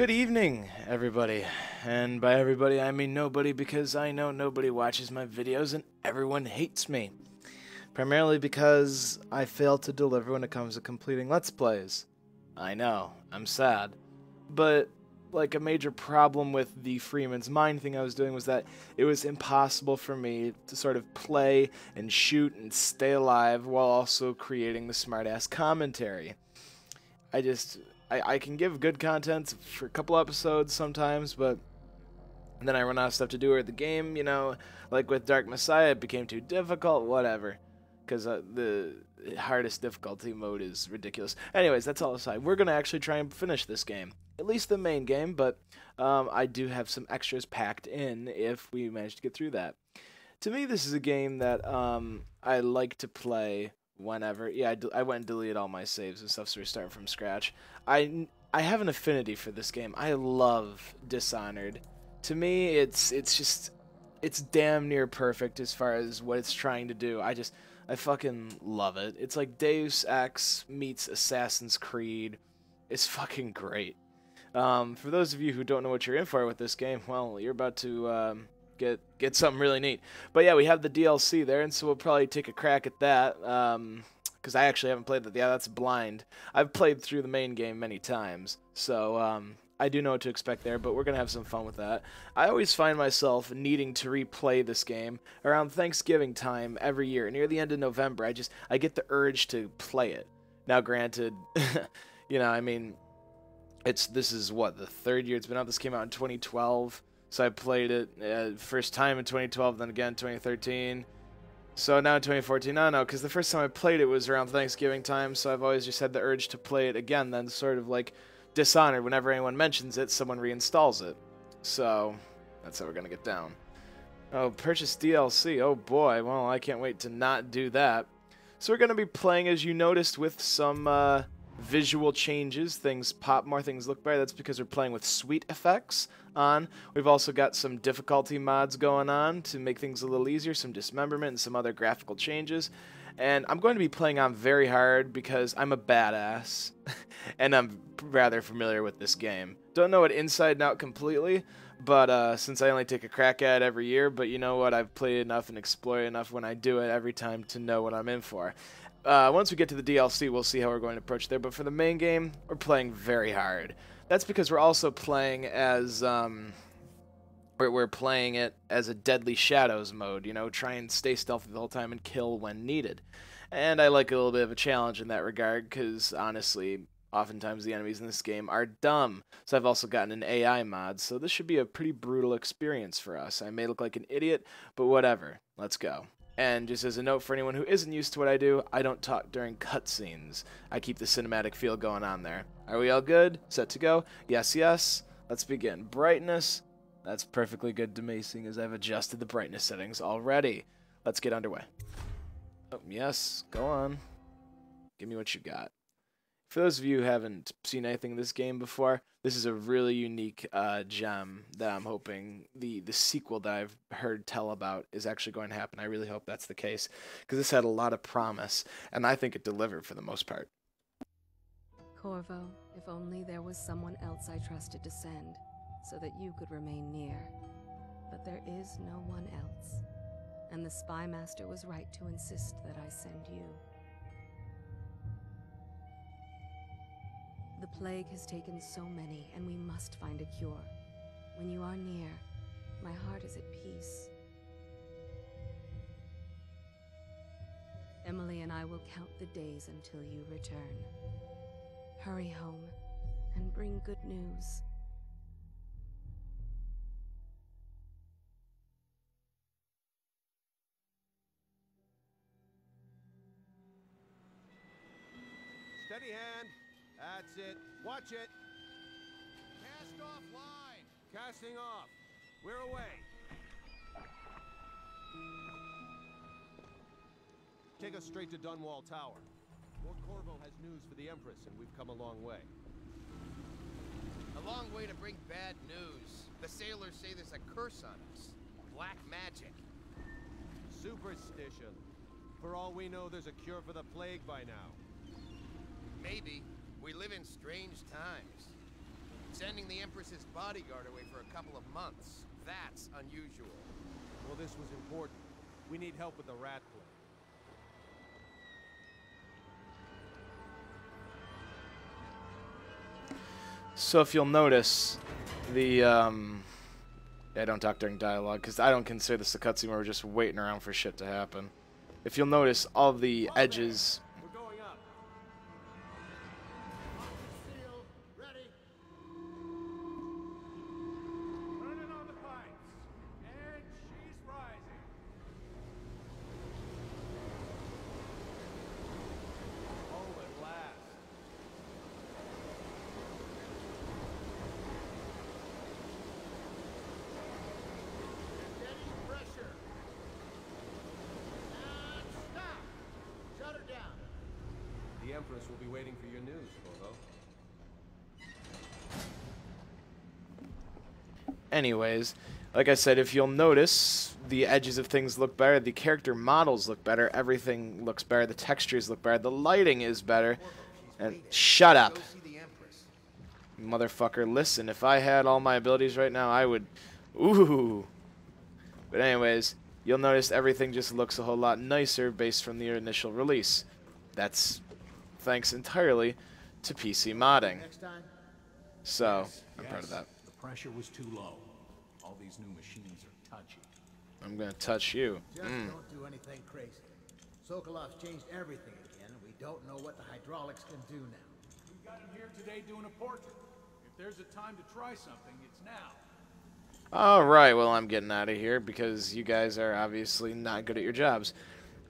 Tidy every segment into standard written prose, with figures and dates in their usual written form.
Good evening, everybody. And by everybody, I mean nobody, because I know nobody watches my videos and everyone hates me. Primarily because I fail to deliver when it comes to completing Let's Plays. I know, I'm sad. But, like, a major problem with the Freeman's Mind thing I was doing was that it was impossible for me to sort of play and shoot and stay alive while also creating the smartass commentary. I can give good content for a couple episodes sometimes, but then I run out of stuff to do, or the game, like with Dark Messiah, it became too difficult, whatever. Because the hardest difficulty mode is ridiculous. Anyways, that's all aside. We're going to actually try and finish this game. At least the main game, but I do have some extras packed in if we manage to get through that. To me, this is a game that I like to play whenever. Yeah, I went and deleted all my saves and stuff, so we're starting from scratch. I have an affinity for this game. I love Dishonored. To me, it's damn near perfect as far as what it's trying to do. I fucking love it. It's like Deus Ex meets Assassin's Creed. It's fucking great. For those of you who don't know what you're in for with this game, well, you're about to get something really neat. But yeah, we have the DLC there, and so we'll probably take a crack at that. Because I actually haven't played that. Yeah, that's blind. I've played through the main game many times, so I do know what to expect there, but we're going to have some fun with that. I always find myself needing to replay this game around Thanksgiving time every year. Near the end of November, I get the urge to play it. Now, granted, I mean, this is, what, the third year it's been out? This came out in 2012, so I played it first time in 2012, then again in 2013. So now in 2014, no, because the first time I played it was around Thanksgiving time, so I've always just had the urge to play it again, then sort of like Dishonored, whenever anyone mentions it, someone reinstalls it. So, that's how we're going to get down. Oh, purchase DLC. Oh boy, well, I can't wait to not do that. So we're going to be playing, as you noticed, with some visual changes. Things pop more, things look better. That's because we're playing with sweet effects on. We've also got some difficulty mods going on to make things a little easier, some dismemberment and some other graphical changes. And I'm going to be playing on very hard because I'm a badass, and I'm rather familiar with this game. Don't know it inside and out completely, but since I only take a crack at it every year, but you know what, I've played enough and explored enough when I do it every time to know what I'm in for. Once we get to the DLC, we'll see how we're going to approach there, but for the main game, we're playing very hard. That's because we're also playing as, we're playing it as a Deadly Shadows mode, try and stay stealthy the whole time and kill when needed. And I like a little bit of a challenge in that regard, because honestly, oftentimes the enemies in this game are dumb. So I've also gotten an AI mod, so this should be a pretty brutal experience for us. I may look like an idiot, but whatever. Let's go. And just as a note for anyone who isn't used to what I do, I don't talk during cutscenes. I keep the cinematic feel going on there. Are we all good? Set to go? Yes, yes. Let's begin. Brightness. That's perfectly good to me, seeing as I've adjusted the brightness settings already. Let's get underway. Oh, yes. Go on. Give me what you got. For those of you who haven't seen anything in this game before, this is a really unique gem that I'm hoping the sequel that I've heard tell about is actually going to happen. I really hope that's the case, because this had a lot of promise, and I think it delivered for the most part. Corvo, if only there was someone else I trusted to send, so that you could remain near. But there is no one else, and the Spy Master was right to insist that I send you. The plague has taken so many, and we must find a cure. When you are near, my heart is at peace. Emily and I will count the days until you return. Hurry home, and bring good news. Steady hand. That's it. Watch it. Cast off line. Casting off. We're away. Take us straight to Dunwall Tower. Lord Corvo has news for the Empress, and we've come a long way. A long way to bring bad news. The sailors say there's a curse on us. Black magic. Superstition. For all we know, there's a cure for the plague by now. Maybe. We live in strange times. Sending the Empress's bodyguard away for a couple of months. That's unusual. Well, this was important. We need help with the rat plague. So if you'll notice, the yeah, don't talk during dialogue because I don't consider this a cutscene where we're just waiting around for shit to happen. If you'll notice, all the edges. We're going up. Seal, ready. Turning on the pipes. And she's rising. Oh, at last. Steady pressure. And stop. Shut her down. The Empress will be waiting for your news, Corvo. Anyways, like I said, if you'll notice, the edges of things look better, the character models look better, everything looks better, the textures look better, the lighting is better. And shut up, Go see the Empress. motherfucker. Listen, if I had all my abilities right now, I would... Ooh. But anyways, you'll notice everything just looks a whole lot nicer based from the initial release. That's thanks entirely to PC modding. Next time. So, I'm proud of that. The pressure was too low. All these new machines are touchy. I'm gonna touch you. Just don't do anything crazy. Sokolov's changed everything again, and we don't know what the hydraulics can do now. We got him here today doing a portrait. If there's a time to try something, it's now. Alright, well, I'm getting out of here because you guys are obviously not good at your jobs.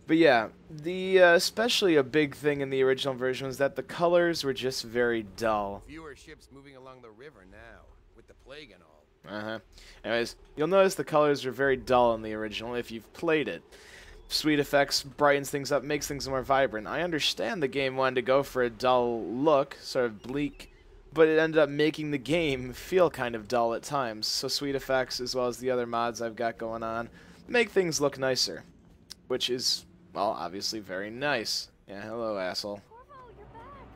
But yeah, the especially a big thing in the original version was that the colors were just very dull. Fewer ships moving along the river now, with the plague and all. Uh-huh. Anyways, you'll notice the colors are very dull in the original if you've played it. Sweet effects brightens things up, makes things more vibrant. I understand the game wanted to go for a dull look, sort of bleak, but it ended up making the game feel kind of dull at times. So sweet effects, as well as the other mods I've got going on, make things look nicer. Which is, well, obviously very nice. Yeah, hello, asshole. Corvo, you're back.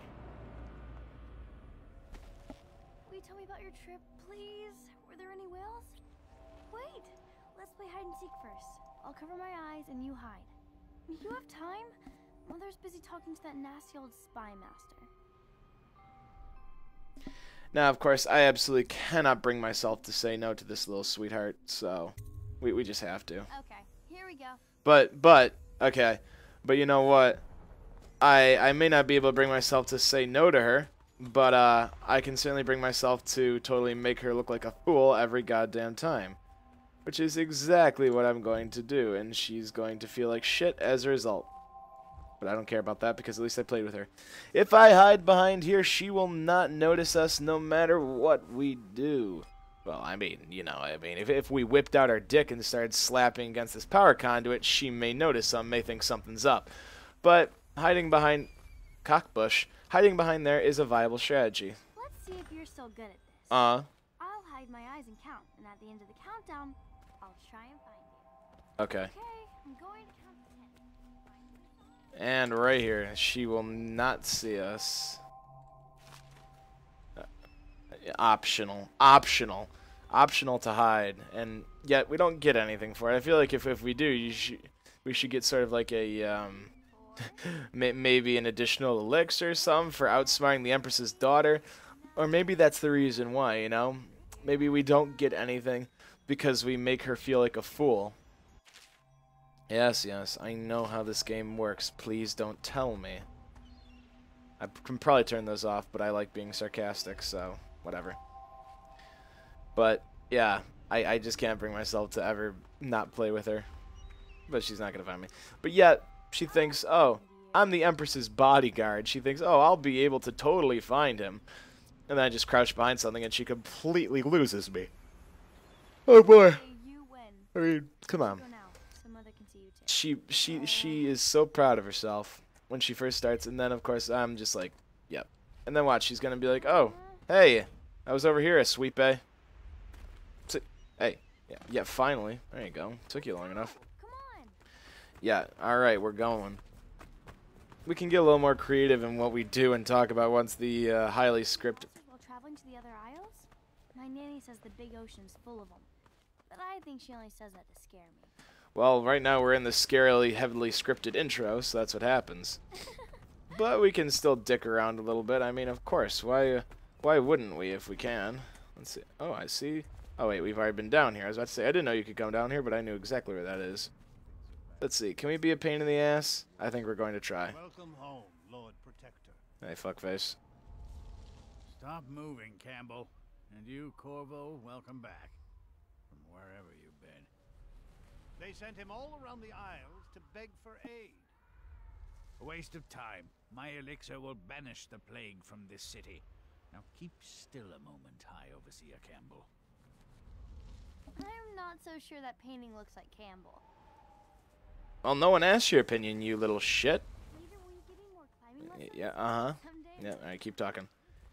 Will you tell me about your trip, please? Were there any whales? Wait, let's play hide and seek first. I'll cover my eyes and you hide. You have time? Mother's busy talking to that nasty old spy master. Now, of course, I absolutely cannot bring myself to say no to this little sweetheart, so we just have to. Okay, here we go. But, okay, but you know what? I may not be able to bring myself to say no to her, but I can certainly bring myself to totally make her look like a fool every goddamn time. Which is exactly what I'm going to do, and she's going to feel like shit as a result. But I don't care about that because at least I played with her. If I hide behind here, she will not notice us no matter what we do. Well, I mean, you know, if we whipped out our dick and started slapping against this power conduit, she may notice some, may think something's up. But hiding behind Cockbush, hiding behind there is a viable strategy. Let's see if you're still good at this. Uh-huh. I'll hide my eyes and count, and at the end of the countdown, I'll try and find you. Okay. Okay, I'm going to count to 10. And right here, she will not see us. Optional to hide, and yet we don't get anything for it. I feel like if we do, we should get sort of like a maybe an additional elixir or something for outsmarting the Empress's daughter, or maybe that's the reason why. You know, maybe we don't get anything because we make her feel like a fool. Yes, I know how this game works. Please don't tell me. I can probably turn those off, but I like being sarcastic, so whatever. But, yeah, I just can't bring myself to ever not play with her. But she's not going to find me. But yet, she thinks, oh, I'm the Empress's bodyguard. She thinks, oh, I'll be able to totally find him. And then I just crouch behind something and she completely loses me. Oh, boy. Hey, you win. I mean, come on. Go now, so Mother can see you too. She is so proud of herself when she first starts, and then of course I'm just like, yep. And then watch, she's gonna be like, oh, hey, I was over here, sweepy. Hey, yeah, finally. There you go. Took you long enough. Come on. Yeah, all right, we're going. We can get a little more creative in what we do and talk about once the highly scripted. While traveling to the other isles? My nanny says the big ocean's full of them. But I think she only says that to scare me. Well, right now we're in the scarily, heavily scripted intro, so that's what happens. But we can still dick around a little bit. I mean, of course. Why wouldn't we if we can? Let's see. Oh, I see. Oh, wait, we've already been down here. I was about to say, I didn't know you could come down here, but I knew exactly where that is. Let's see. Can we be a pain in the ass? I think we're going to try. Welcome home, Lord Protector. Hey, fuckface. Stop moving, Campbell. And you, Corvo, welcome back. From wherever you've been. They sent him all around the Isles to beg for aid. A waste of time. My elixir will banish the plague from this city. Now keep still a moment, High Overseer Campbell. I'm not so sure that painting looks like Campbell. Well, no one asked your opinion, you little shit. Later, will you give me more climbing lessons? Yeah, uh-huh. Someday? Yeah, alright, keep talking.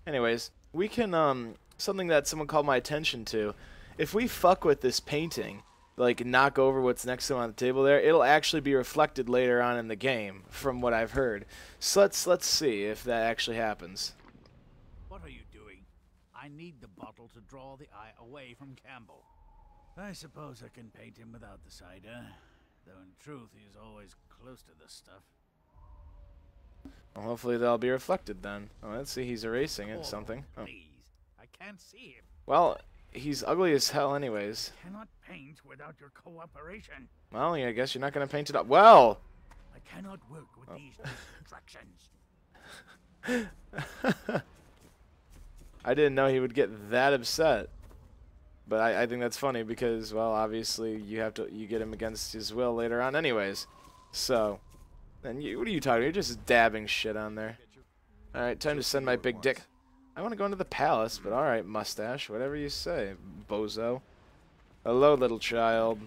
Anyways, we can, something that someone called my attention to. If we fuck with this painting, like knock over what's next to him on the table there, it'll actually be reflected later on in the game, from what I've heard. So let's see if that actually happens. What are you doing? I need the bottle to draw the eye away from Campbell. I suppose I can paint him without the cider, though in truth he is always close to this stuff. Well, hopefully that'll be reflected then. Oh, let's see, he's erasing it, something. Oh. Please, I can't see him. Well, he's ugly as hell anyways. Cannot paint without your cooperation. Well, yeah, I guess you're not going to paint it up. Well! I cannot work with these distractions. I didn't know he would get that upset. But I think that's funny because, well, obviously you get him against his will later on anyways. So, then what are you talking about? You're just dabbing shit on there. Alright, time to send my big dick. I want to go into the palace, but alright, mustache, whatever you say, bozo. Hello, little child.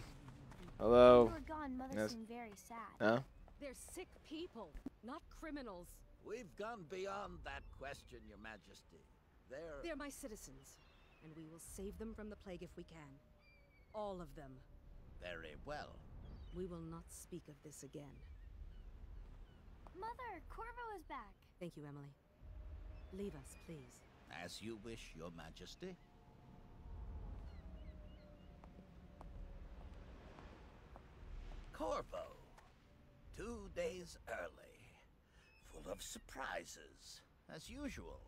Hello. When you were gone, Mother Yes. seemed very sad. Huh? They're sick people, not criminals. We've gone beyond that question, Your Majesty. They're my citizens, and we will save them from the plague if we can. All of them. Very well. We will not speak of this again. Mother, Corvo is back. Thank you, Emily. Leave us, please. As you wish, Your Majesty. Corvo. 2 days early. Full of surprises, as usual.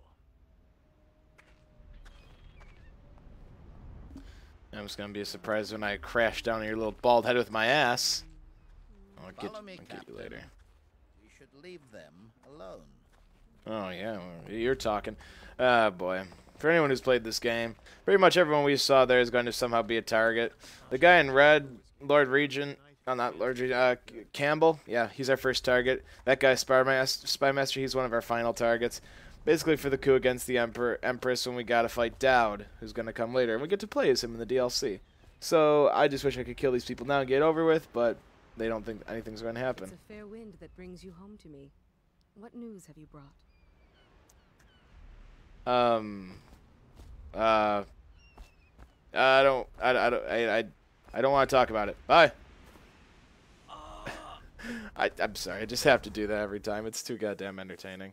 I'm just gonna be a surprise when I crash down on your little bald head with my ass. I'll get Follow me, you Captain. later. We should leave them alone. Oh yeah, well, you're talking. Ah, boy. For anyone who's played this game, pretty much everyone we saw there is going to somehow be a target. The guy in red, Lord Regent, oh, not Lord Regent, Campbell, yeah, he's our first target. That guy, Spymaster, he's one of our final targets. Basically for the coup against the Empress when we gotta fight Dowd, who's gonna come later. And we get to play as him in the DLC. So I just wish I could kill these people now and get it over with, but they don't think anything's going to happen. It's a fair wind that brings you home to me. What news have you brought? I don't want to talk about it. Bye. I'm sorry. I just have to do that every time. It's too goddamn entertaining.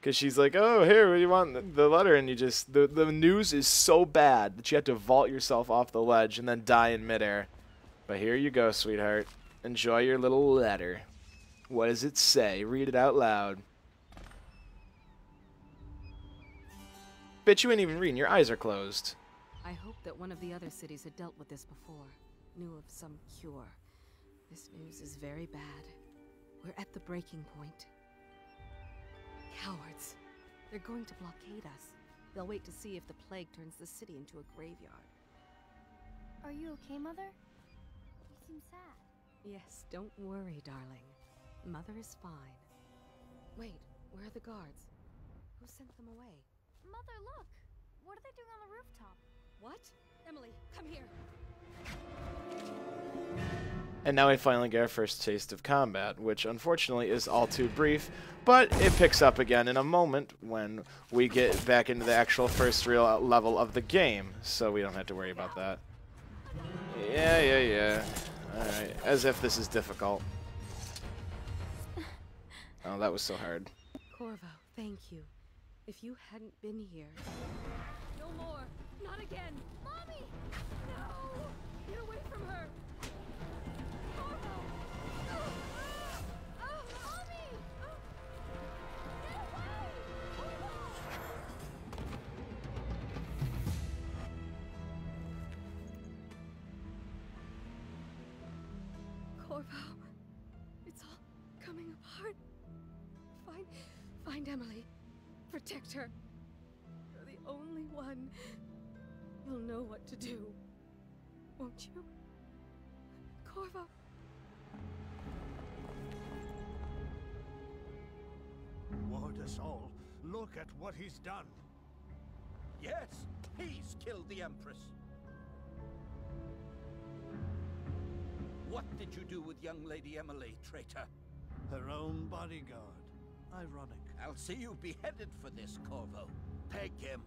Because she's like, oh, here, what do you want? The letter. And you just, the news is so bad that you have to vault yourself off the ledge and then die in midair. But here you go, sweetheart. Enjoy your little letter. What does it say? Read it out loud. Bitch, you ain't even reading. Your eyes are closed. I hoped that one of the other cities had dealt with this before, knew of some cure. This news is very bad. We're at the breaking point. Cowards. They're going to blockade us. They'll wait to see if the plague turns the city into a graveyard. Are you okay, Mother? You seem sad. Yes, don't worry, darling. Mother is fine. Wait, where are the guards? Who sent them away? Mother, look! What are they doing on the rooftop? What? Emily, come here! And now we finally get our first taste of combat, which unfortunately is all too brief, but it picks up again in a moment when we get back into the actual first real level of the game, so we don't have to worry about that. Yeah. Alright, as if this is difficult. Oh, that was so hard. Corvo, thank you. If you hadn't been here... No more! Corvo, it's all coming apart. Find Emily. Protect her. You're the only one. You'll know what to do. Won't you? Corvo. Ward us all. Look at what he's done. Yes, he's killed the Empress. What did you do with young Lady Emily, traitor? Her own bodyguard. Ironic. I'll see you beheaded for this, Corvo. Peg him.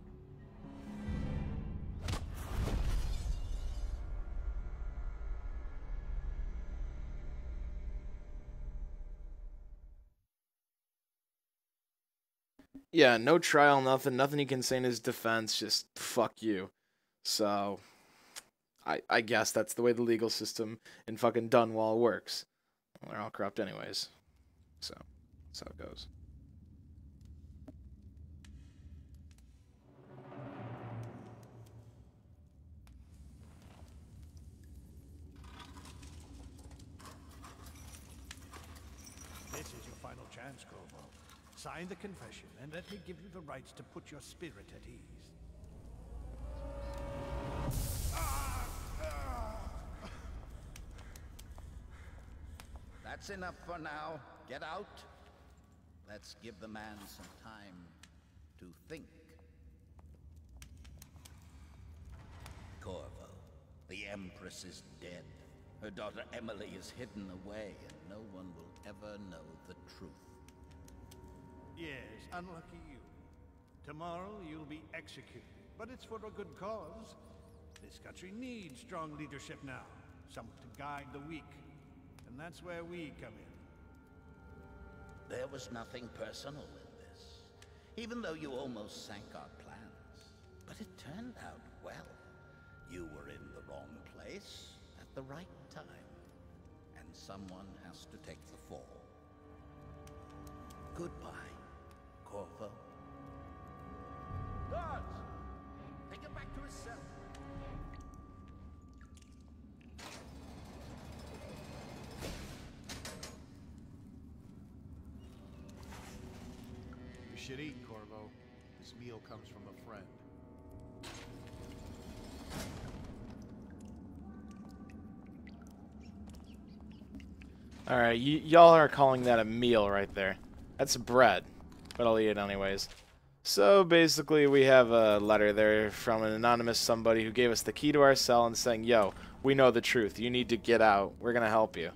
Yeah, no trial, nothing he can say in his defense, just fuck you. So, I guess that's the way the legal system in fucking Dunwall works. Well, they're all corrupt anyways. So, that's how it goes. This is your final chance, Corvo. Sign the confession, and let me give you the rights to put your spirit at ease. That's enough for now. Get out. Let's give the man some time to think. Corvo, the Empress is dead. Her daughter Emily is hidden away, and no one will ever know the truth. Yes, unlucky you. Tomorrow you'll be executed, but it's for a good cause. This country needs strong leadership now, someone to guide the weak. And that's where we come in. There was nothing personal in this, even though you almost sank our plans. But it turned out well. You were in the wrong place at the right time, and someone has to take the fall. Goodbye, Corvo. Guards! Take him back to his cell. You should eat, Corvo. This meal comes from a friend. Alright, y'all are calling that a meal right there. That's bread, but I'll eat it anyways. So basically we have a letter there from an anonymous somebody who gave us the key to our cell and saying, yo, we know the truth. You need to get out. We're going to help you.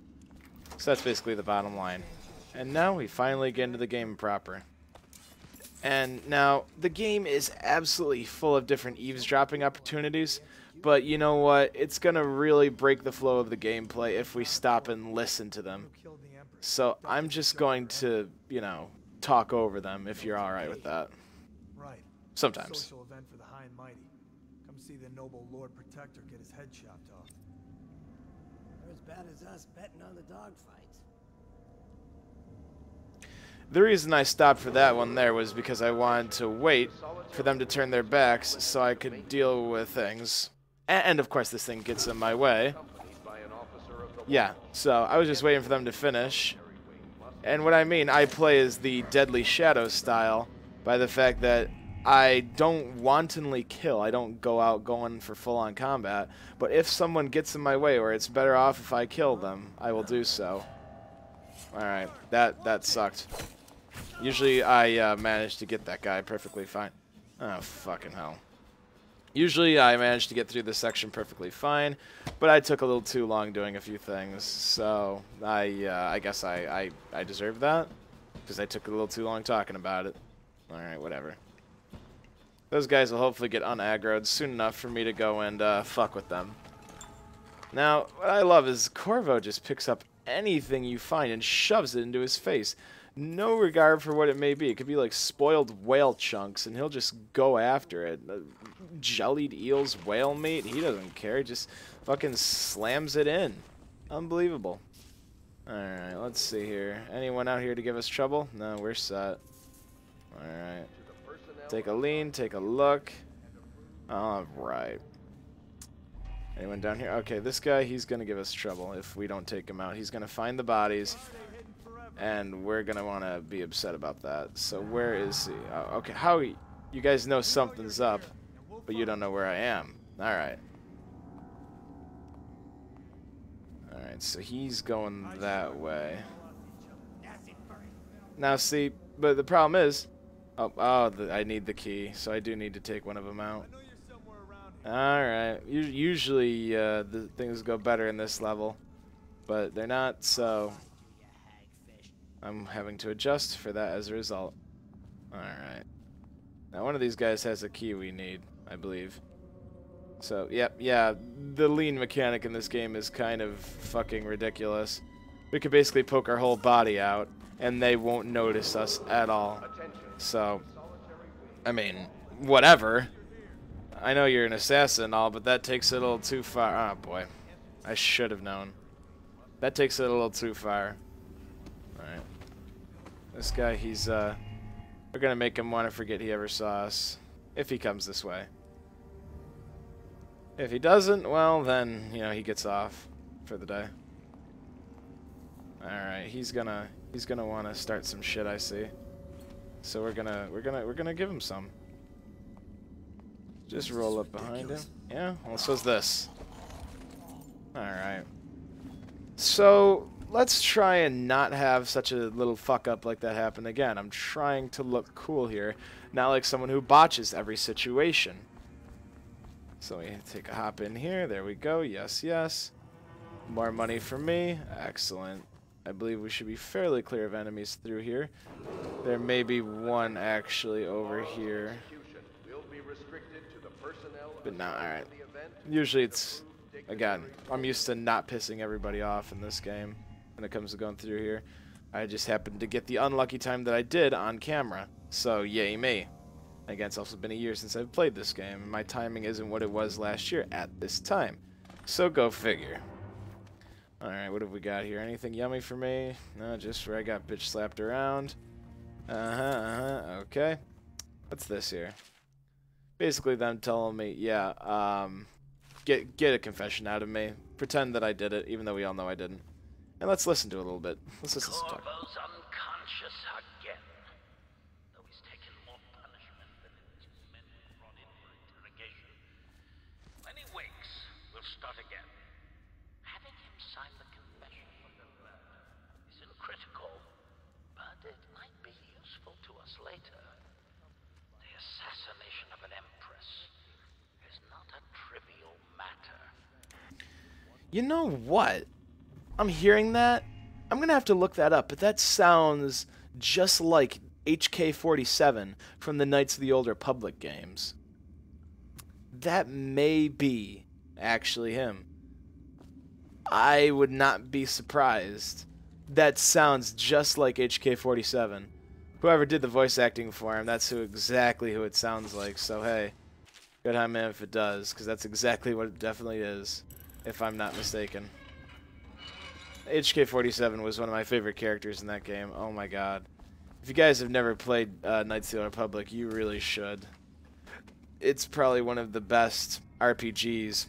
So that's basically the bottom line. And now we finally get into the game proper. And now the game is absolutely full of different eavesdropping opportunities. But you know what? It's going to really break the flow of the gameplay if we stop and listen to them. So I'm just going to, you know, talk over them if you're alright with that. Right. Sometimes. Social event for the high and mighty. Come see the noble Lord Protector get his head chopped off. They're as bad as us betting on the dogfights. The reason I stopped for that one there was because I wanted to wait for them to turn their backs so I could deal with things. And of course this thing gets in my way. Yeah, so I was just waiting for them to finish. And what I mean, I play as the Deadly Shadow style by the fact that I don't wantonly kill. I don't go out going for full-on combat. But if someone gets in my way or it's better off if I kill them, I will do so. Alright, that sucked. Usually I manage to get that guy perfectly fine. Oh, fucking hell. Usually I manage to get through this section perfectly fine, but I took a little too long doing a few things, so I guess I deserve that, because I took a little too long talking about it. Alright, whatever. Those guys will hopefully get unaggroed soon enough for me to go and fuck with them. Now, what I love is Corvo just picks up anything you find and shoves it into his face. No regard for what it may be. It could be like spoiled whale chunks, and he'll just go after it. Jellied eels, whale meat, he doesn't care. He just fucking slams it in. Unbelievable. Alright, let's see here. Anyone out here to give us trouble? No, we're set. Alright. Take a lean, take a look. Alright. Anyone down here? Okay, this guy, he's going to give us trouble if we don't take him out. He's going to find the bodies, and we're going to want to be upset about that. So where is he? Oh, okay, Howie, you guys know something's up, but you don't know where I am. Alright. Alright, so he's going that way. Now see, but the problem is... I need the key, so I do need to take one of them out. Alright, usually the things go better in this level, but they're not, so I'm having to adjust for that as a result. Alright. Now one of these guys has a key we need, I believe. So, yep, yeah, the lean mechanic in this game is kind of fucking ridiculous. We could basically poke our whole body out, and they won't notice us at all. So, I mean, whatever. I know you're an assassin and all, but that takes it a little too far. Oh, boy. I should have known. That takes it a little too far. Alright. This guy, he's, we're gonna make him want to forget he ever saw us. If he comes this way. If he doesn't, well, then, you know, he gets off for the day. Alright, he's gonna want to start some shit, I see. So we're gonna give him some. Just roll up behind him. Yeah, well, so's this. Alright. So, let's try and not have such a little fuck up like that happen again. I'm trying to look cool here, not like someone who botches every situation. So we take a hop in here. There we go. Yes, yes. More money for me. Excellent. I believe we should be fairly clear of enemies through here. There may be one actually over here. But no, alright. Usually it's, again, I'm used to not pissing everybody off in this game when it comes to going through here. I just happened to get the unlucky time that I did on camera. So, yay me. Again, it's also been a year since I've played this game, and my timing isn't what it was last year at this time. So, go figure. Alright, what have we got here? Anything yummy for me? No, just where I got bitch slapped around. Okay. What's this here? Basically them telling me, yeah, get a confession out of me. Pretend that I did it, even though we all know I didn't. And let's listen to it a little bit. Let's listen to talk. Corvo's unconscious again. Though he's taken more punishment than his men brought in for interrogation. When he wakes, we'll start again. Having him sign the confession from the lab isn't critical, but it might be useful to us later. The assassination of an empress is not a trivial matter. You know what? I'm hearing that. I'm going to have to look that up, but that sounds just like HK-47 from the Knights of the Old Republic games. That may be actually him. I would not be surprised. That sounds just like HK-47. Whoever did the voice acting for him, that's exactly who it sounds like. So, hey, good on him if it does, because that's exactly what it definitely is, if I'm not mistaken. HK-47 was one of my favorite characters in that game. Oh my god. If you guys have never played Knights of the Old Republic, you really should. It's probably one of the best RPGs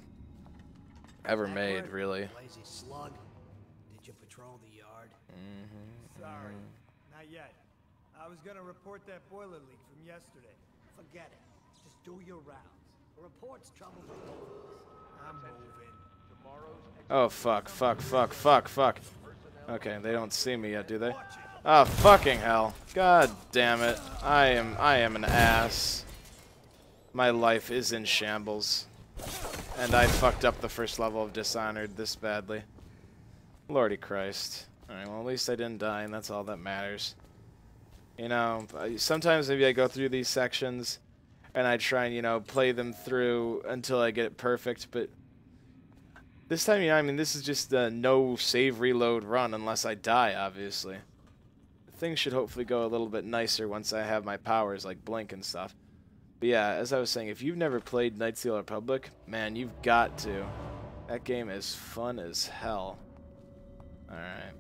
ever made, really. Lazy slug. Did you patrol the yard? Sorry, not yet. I was gonna report that boiler leak from yesterday. Forget it. Just do your rounds. A report's trouble for both of us. I'm moving. Oh, fuck. Okay, they don't see me yet, do they? Oh, fucking hell. God damn it. I am an ass. My life is in shambles. And I fucked up the first level of Dishonored this badly. Lordy Christ. Alright, well, at least I didn't die, and that's all that matters. You know, sometimes maybe I go through these sections, and I try and, you know, play them through until I get it perfect, but this time, you know, I mean, this is just a no save reload run unless I die, obviously. Things should hopefully go a little bit nicer once I have my powers, like blink and stuff. But yeah, as I was saying, if you've never played Knights of the Old Republic, man, you've got to. That game is fun as hell. Alright.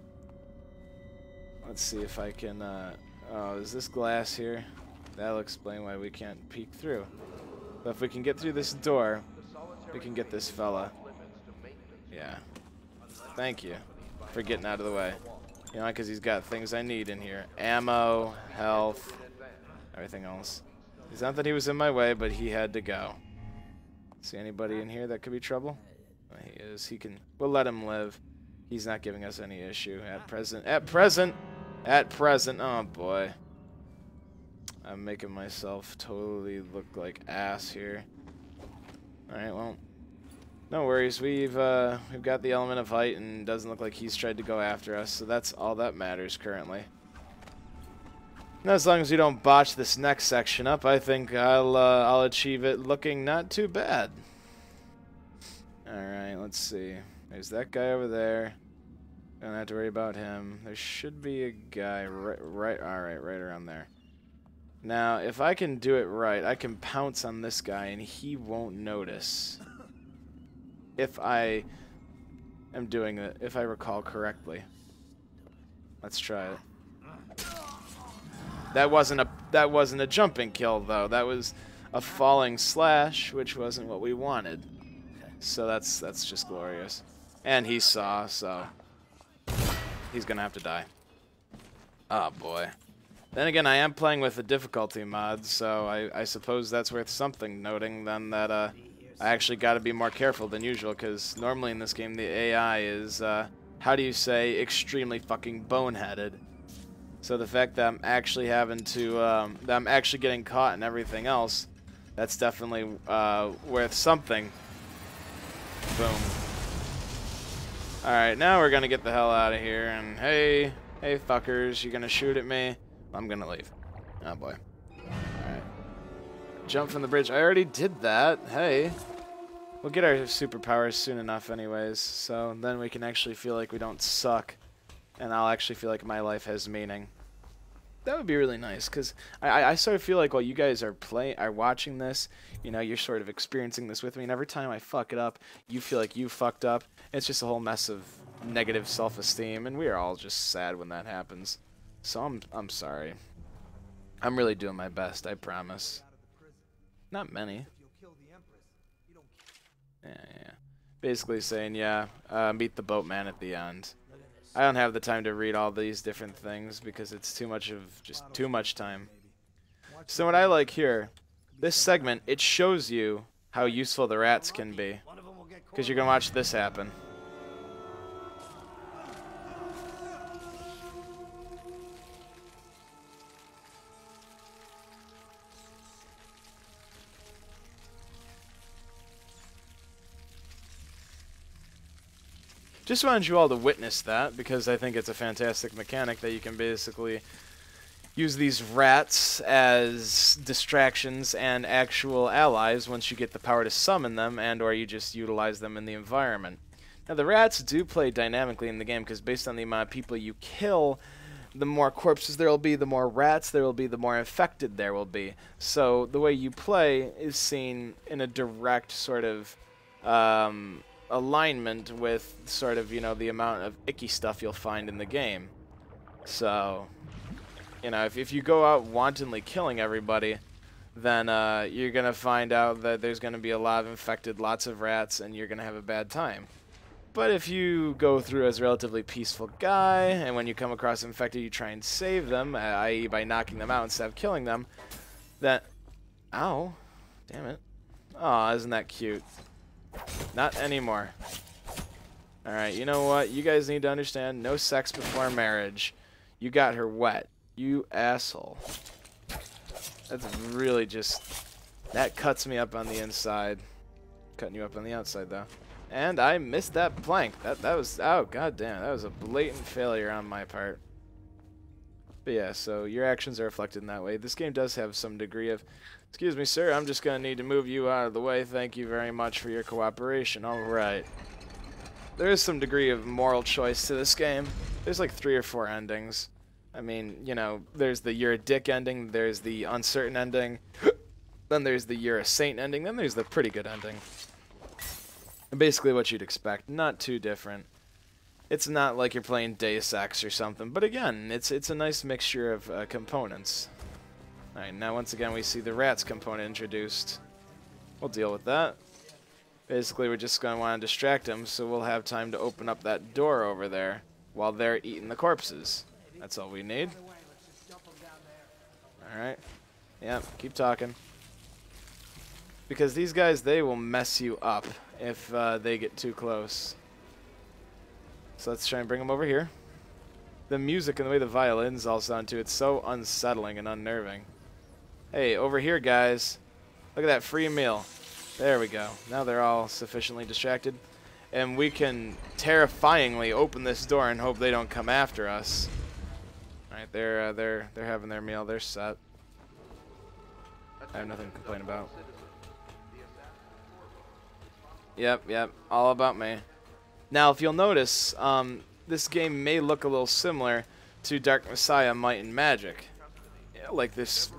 Let's see if I can, oh, is this glass here? That'll explain why we can't peek through. But if we can get through this door, we can get this fella. Yeah. Thank you for getting out of the way. You know, because he's got things I need in here. Ammo, health, everything else. It's not that he was in my way, but he had to go. See anybody in here that could be trouble? He is. He can. We'll let him live. He's not giving us any issue at present. At present. At present. Oh boy. I'm making myself totally look like ass here. All right. Well, no worries. We've got the element of height, and it doesn't look like he's tried to go after us. So that's all that matters currently. And as long as we don't botch this next section up, I think I'll achieve it looking not too bad. Alright, let's see. There's that guy over there. Don't have to worry about him. There should be a guy right around there. Now, if I can do it right, I can pounce on this guy and he won't notice. If I am doing it, if I recall correctly. Let's try it. That wasn't a jumping kill though. That was a falling slash, which wasn't what we wanted. So that's just glorious. And he saw, so he's gonna have to die. Oh boy. Then again, I am playing with a difficulty mod, so I suppose that's worth something noting then that I actually got to be more careful than usual, because normally in this game the AI is how do you say, extremely fucking boneheaded. So the fact that I'm actually having to, that I'm actually getting caught and everything else, that's definitely worth something. Boom. Alright, now we're gonna get the hell out of here, and hey fuckers, you gonna shoot at me? I'm gonna leave. Oh boy. Alright. Jump from the bridge. I already did that. Hey. We'll get our superpowers soon enough anyways, so then we can actually feel like we don't suck. And I'll actually feel like my life has meaning. That would be really nice, because I sort of feel like while you guys are watching this, you know, you're sort of experiencing this with me, and every time I fuck it up, you feel like you fucked up. It's just a whole mess of negative self-esteem, and we are all just sad when that happens. So I'm sorry. I'm really doing my best, I promise. Not many. Yeah. Basically saying, yeah, meet the boatman at the end. I don't have the time to read all these different things because it's too much time. So what I like here, this segment, it shows you how useful the rats can be, because you're gonna watch this happen. Just wanted you all to witness that, because I think it's a fantastic mechanic that you can basically use these rats as distractions and actual allies once you get the power to summon them, and or you just utilize them in the environment. Now the rats do play dynamically in the game, because based on the amount of people you kill, the more corpses there will be, the more rats there will be, the more infected there will be. So the way you play is seen in a direct sort of alignment with sort of, you know, the amount of icky stuff you'll find in the game. So, you know, if you go out wantonly killing everybody, then you're going to find out that there's going to be a lot of infected, lots of rats, and you're going to have a bad time. But if you go through as a relatively peaceful guy, and when you come across infected, you try and save them, i.e. by knocking them out instead of killing them, then... Ow. Damn it. Aw, isn't that cute? Not anymore. Alright, you know what? You guys need to understand, no sex before marriage. You got her wet. You asshole. That's really just... That cuts me up on the inside. Cutting you up on the outside, though. And I missed that plank. That was... Oh, goddamn. That was a blatant failure on my part. But yeah, so your actions are reflected in that way. This game does have some degree of... Excuse me, sir, I'm just going to need to move you out of the way. Thank you very much for your cooperation. Alright. There is some degree of moral choice to this game. There's like 3 or 4 endings. I mean, you know, there's the you're a dick ending, there's the uncertain ending, then there's the you're a saint ending, then there's the pretty good ending. And basically what you'd expect. Not too different. It's not like you're playing Deus Ex or something, but again, it's a nice mixture of components. Alright, now once again we see the rats component introduced. We'll deal with that. Basically, we're just going to want to distract them, so we'll have time to open up that door over there while they're eating the corpses. That's all we need. Alright. Yeah, keep talking. Because these guys, they will mess you up if they get too close. So let's try and bring them over here. The music and the way the violins all sound too, it's so unsettling and unnerving. Hey, over here, guys. Look at that free meal. There we go. Now they're all sufficiently distracted. And we can terrifyingly open this door and hope they don't come after us. Alright, they're having their meal. They're set. I have nothing to complain about. Yep, all about me. Now, if you'll notice, this game may look a little similar to Dark Messiah Might and Magic. Yeah, like this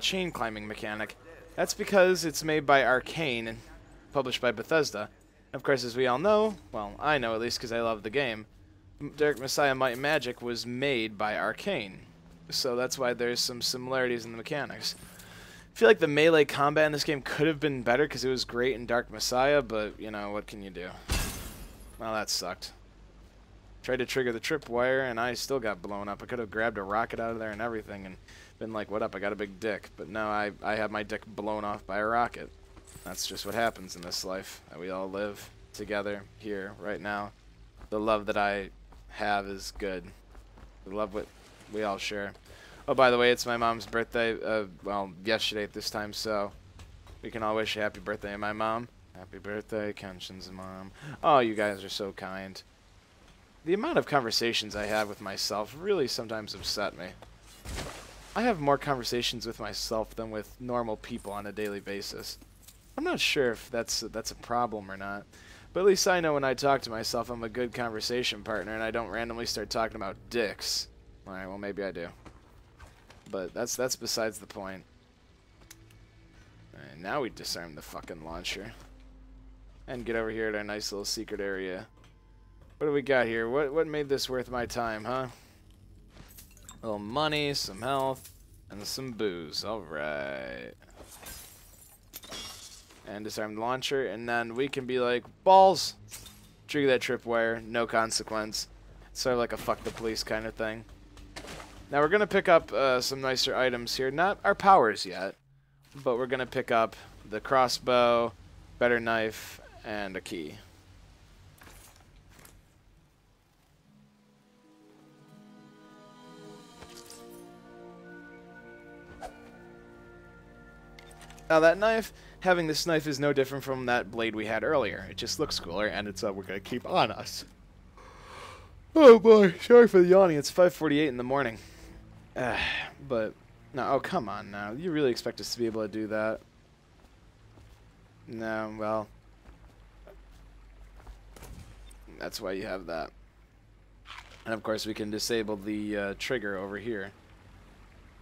chain climbing mechanic. That's because it's made by Arcane and published by Bethesda. Of course, as we all know, well, I know at least because I love the game, Dark Messiah Might and Magic was made by Arcane. So that's why there's some similarities in the mechanics. I feel like the melee combat in this game could have been better because it was great in Dark Messiah, but, you know, what can you do? Well, that sucked. Tried to trigger the tripwire, and I still got blown up. I could have grabbed a rocket out of there and everything and been like, what up, I got a big dick. But no, I have my dick blown off by a rocket. That's just what happens in this life. That we all live together here, right now. The love that I have is good. The love what we all share. Oh, by the way, it's my mom's birthday. Well, yesterday at this time, so we can all wish a happy birthday to my mom. Happy birthday, Kenshin's mom. Oh, you guys are so kind. The amount of conversations I have with myself really sometimes upset me. I have more conversations with myself than with normal people on a daily basis. I'm not sure if that's a problem or not, but at least I know when I talk to myself I'm a good conversation partner and I don't randomly start talking about dicks. Alright, well maybe I do. But that's besides the point. Alright, now we disarm the fucking launcher. And get over here to our nice little secret area. What do we got here? What made this worth my time, huh? A little money, some health, and some booze. Alright. And disarm the launcher, and then we can be like, balls! Trigger that tripwire, no consequence. Sort of like a fuck the police kind of thing. Now we're going to pick up some nicer items here. Not our powers yet, but we're going to pick up the crossbow, better knife, and a key. Now that knife, having this knife is no different from that blade we had earlier. It just looks cooler, and it's we're going to keep on us. Oh boy, sorry for the yawning. It's 5:48 in the morning. But, no, oh come on now. You really expect us to be able to do that? No, well, that's why you have that. And of course we can disable the trigger over here.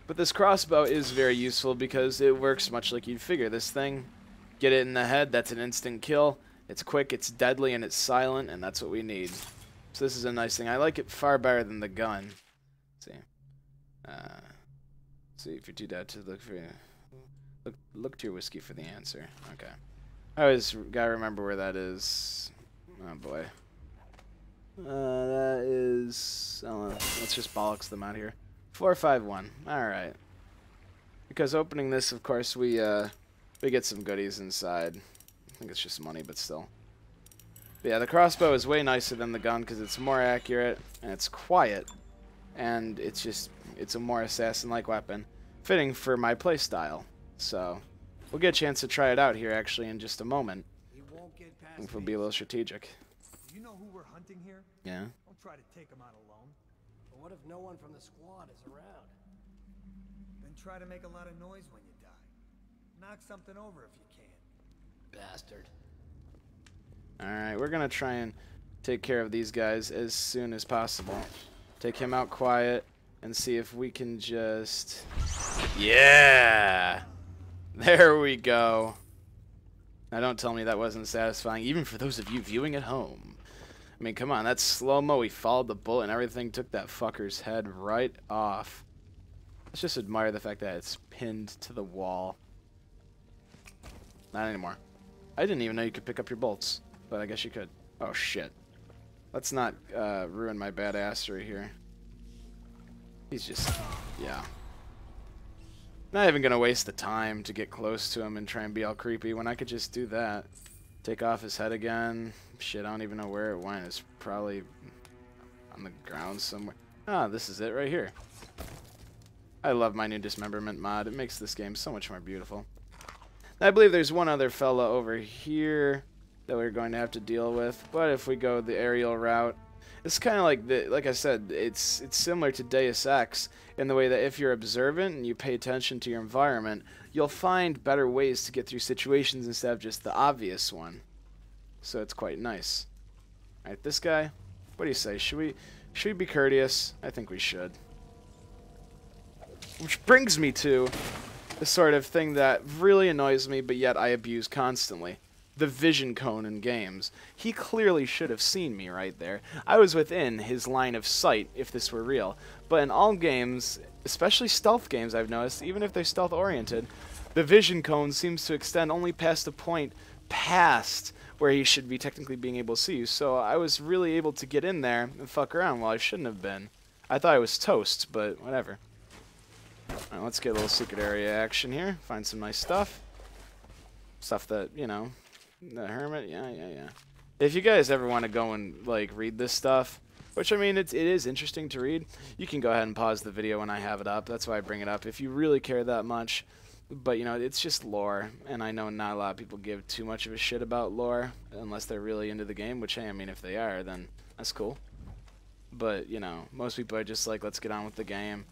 But this crossbow is very useful because it works much like you'd figure. This thing, get it in the head, that's an instant kill. It's quick, it's deadly, and it's silent, and that's what we need. So this is a nice thing. I like it far better than the gun. Let's see if you're too dead to look for look to your whiskey for the answer. Okay. I always gotta remember where that is. Oh boy. That is. Oh, let's just bollocks them out here. 451. All right. Because opening this, of course, we get some goodies inside. I think it's just money, but still. But yeah, the crossbow is way nicer than the gun because it's more accurate and it's quiet, and it's a more assassin-like weapon, fitting for my playstyle. So we'll get a chance to try it out here actually in just a moment. If we'll be a little strategic. You know who we're hunting here? Yeah. Don't try to take him out alone. But what if no one from the squad is around? Then try to make a lot of noise when you die. Knock something over if you can. Bastard. Alright, we're gonna try and take care of these guys as soon as possible. Take him out quiet and see if we can just... Yeah! There we go. Now don't tell me that wasn't satisfying, even for those of you viewing at home. I mean, come on, that's slow-mo. He followed the bullet and everything, took that fucker's head right off. Let's just admire the fact that it's pinned to the wall. Not anymore. I didn't even know you could pick up your bolts, but I guess you could. Oh, shit. Let's not ruin my badassery here. He's just... yeah. Not even gonna waste the time to get close to him and try and be all creepy when I could just do that. Take off his head again. Shit, I don't even know where it went. It's probably on the ground somewhere. Ah, this is it right here. I love my new dismemberment mod. It makes this game so much more beautiful. I believe there's one other fella over here that we're going to have to deal with. But if we go the aerial route, it's kind of like I said, it's similar to Deus Ex in the way that if you're observant and you pay attention to your environment, you'll find better ways to get through situations instead of just the obvious one. So it's quite nice. All right, this guy. What do you say? Should we be courteous? I think we should. Which brings me to the sort of thing that really annoys me, but yet I abuse constantly. The vision cone in games. He clearly should have seen me right there. I was within his line of sight if this were real. But in all games, especially stealth games I've noticed, even if they're stealth oriented, the vision cone seems to extend only past a point past where he should be technically being able to see you. So I was really able to get in there and fuck around while I shouldn't have been. I thought I was toast, but whatever. Alright, let's get a little secret area action here. Find some nice stuff. Stuff that, you know, the hermit, yeah. If you guys ever want to go and, like, read this stuff, which, I mean, it is interesting to read, you can go ahead and pause the video when I have it up. That's why I bring it up. If you really care that much, but, you know, it's just lore, and I know not a lot of people give too much of a shit about lore, unless they're really into the game, which, hey, I mean, if they are, then that's cool. But, you know, most people are just like, let's get on with the game.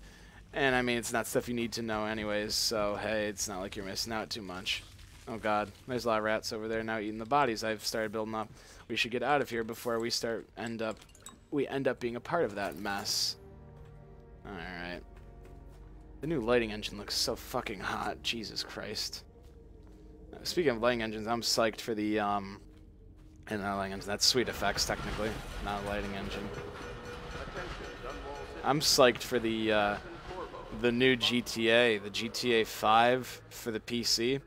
And, I mean, it's not stuff you need to know anyways, so, hey, it's not like you're missing out too much. Oh, God. There's a lot of rats over there now eating the bodies I've started building up. We should get out of here before we end up being a part of that mess. Alright. The new lighting engine looks so fucking hot. Jesus Christ. Speaking of lighting engines, I'm psyched for the, and not lighting engine, that's Sweet Effects, technically. Not a lighting engine. I'm psyched for the new GTA, the GTA 5 for the PC,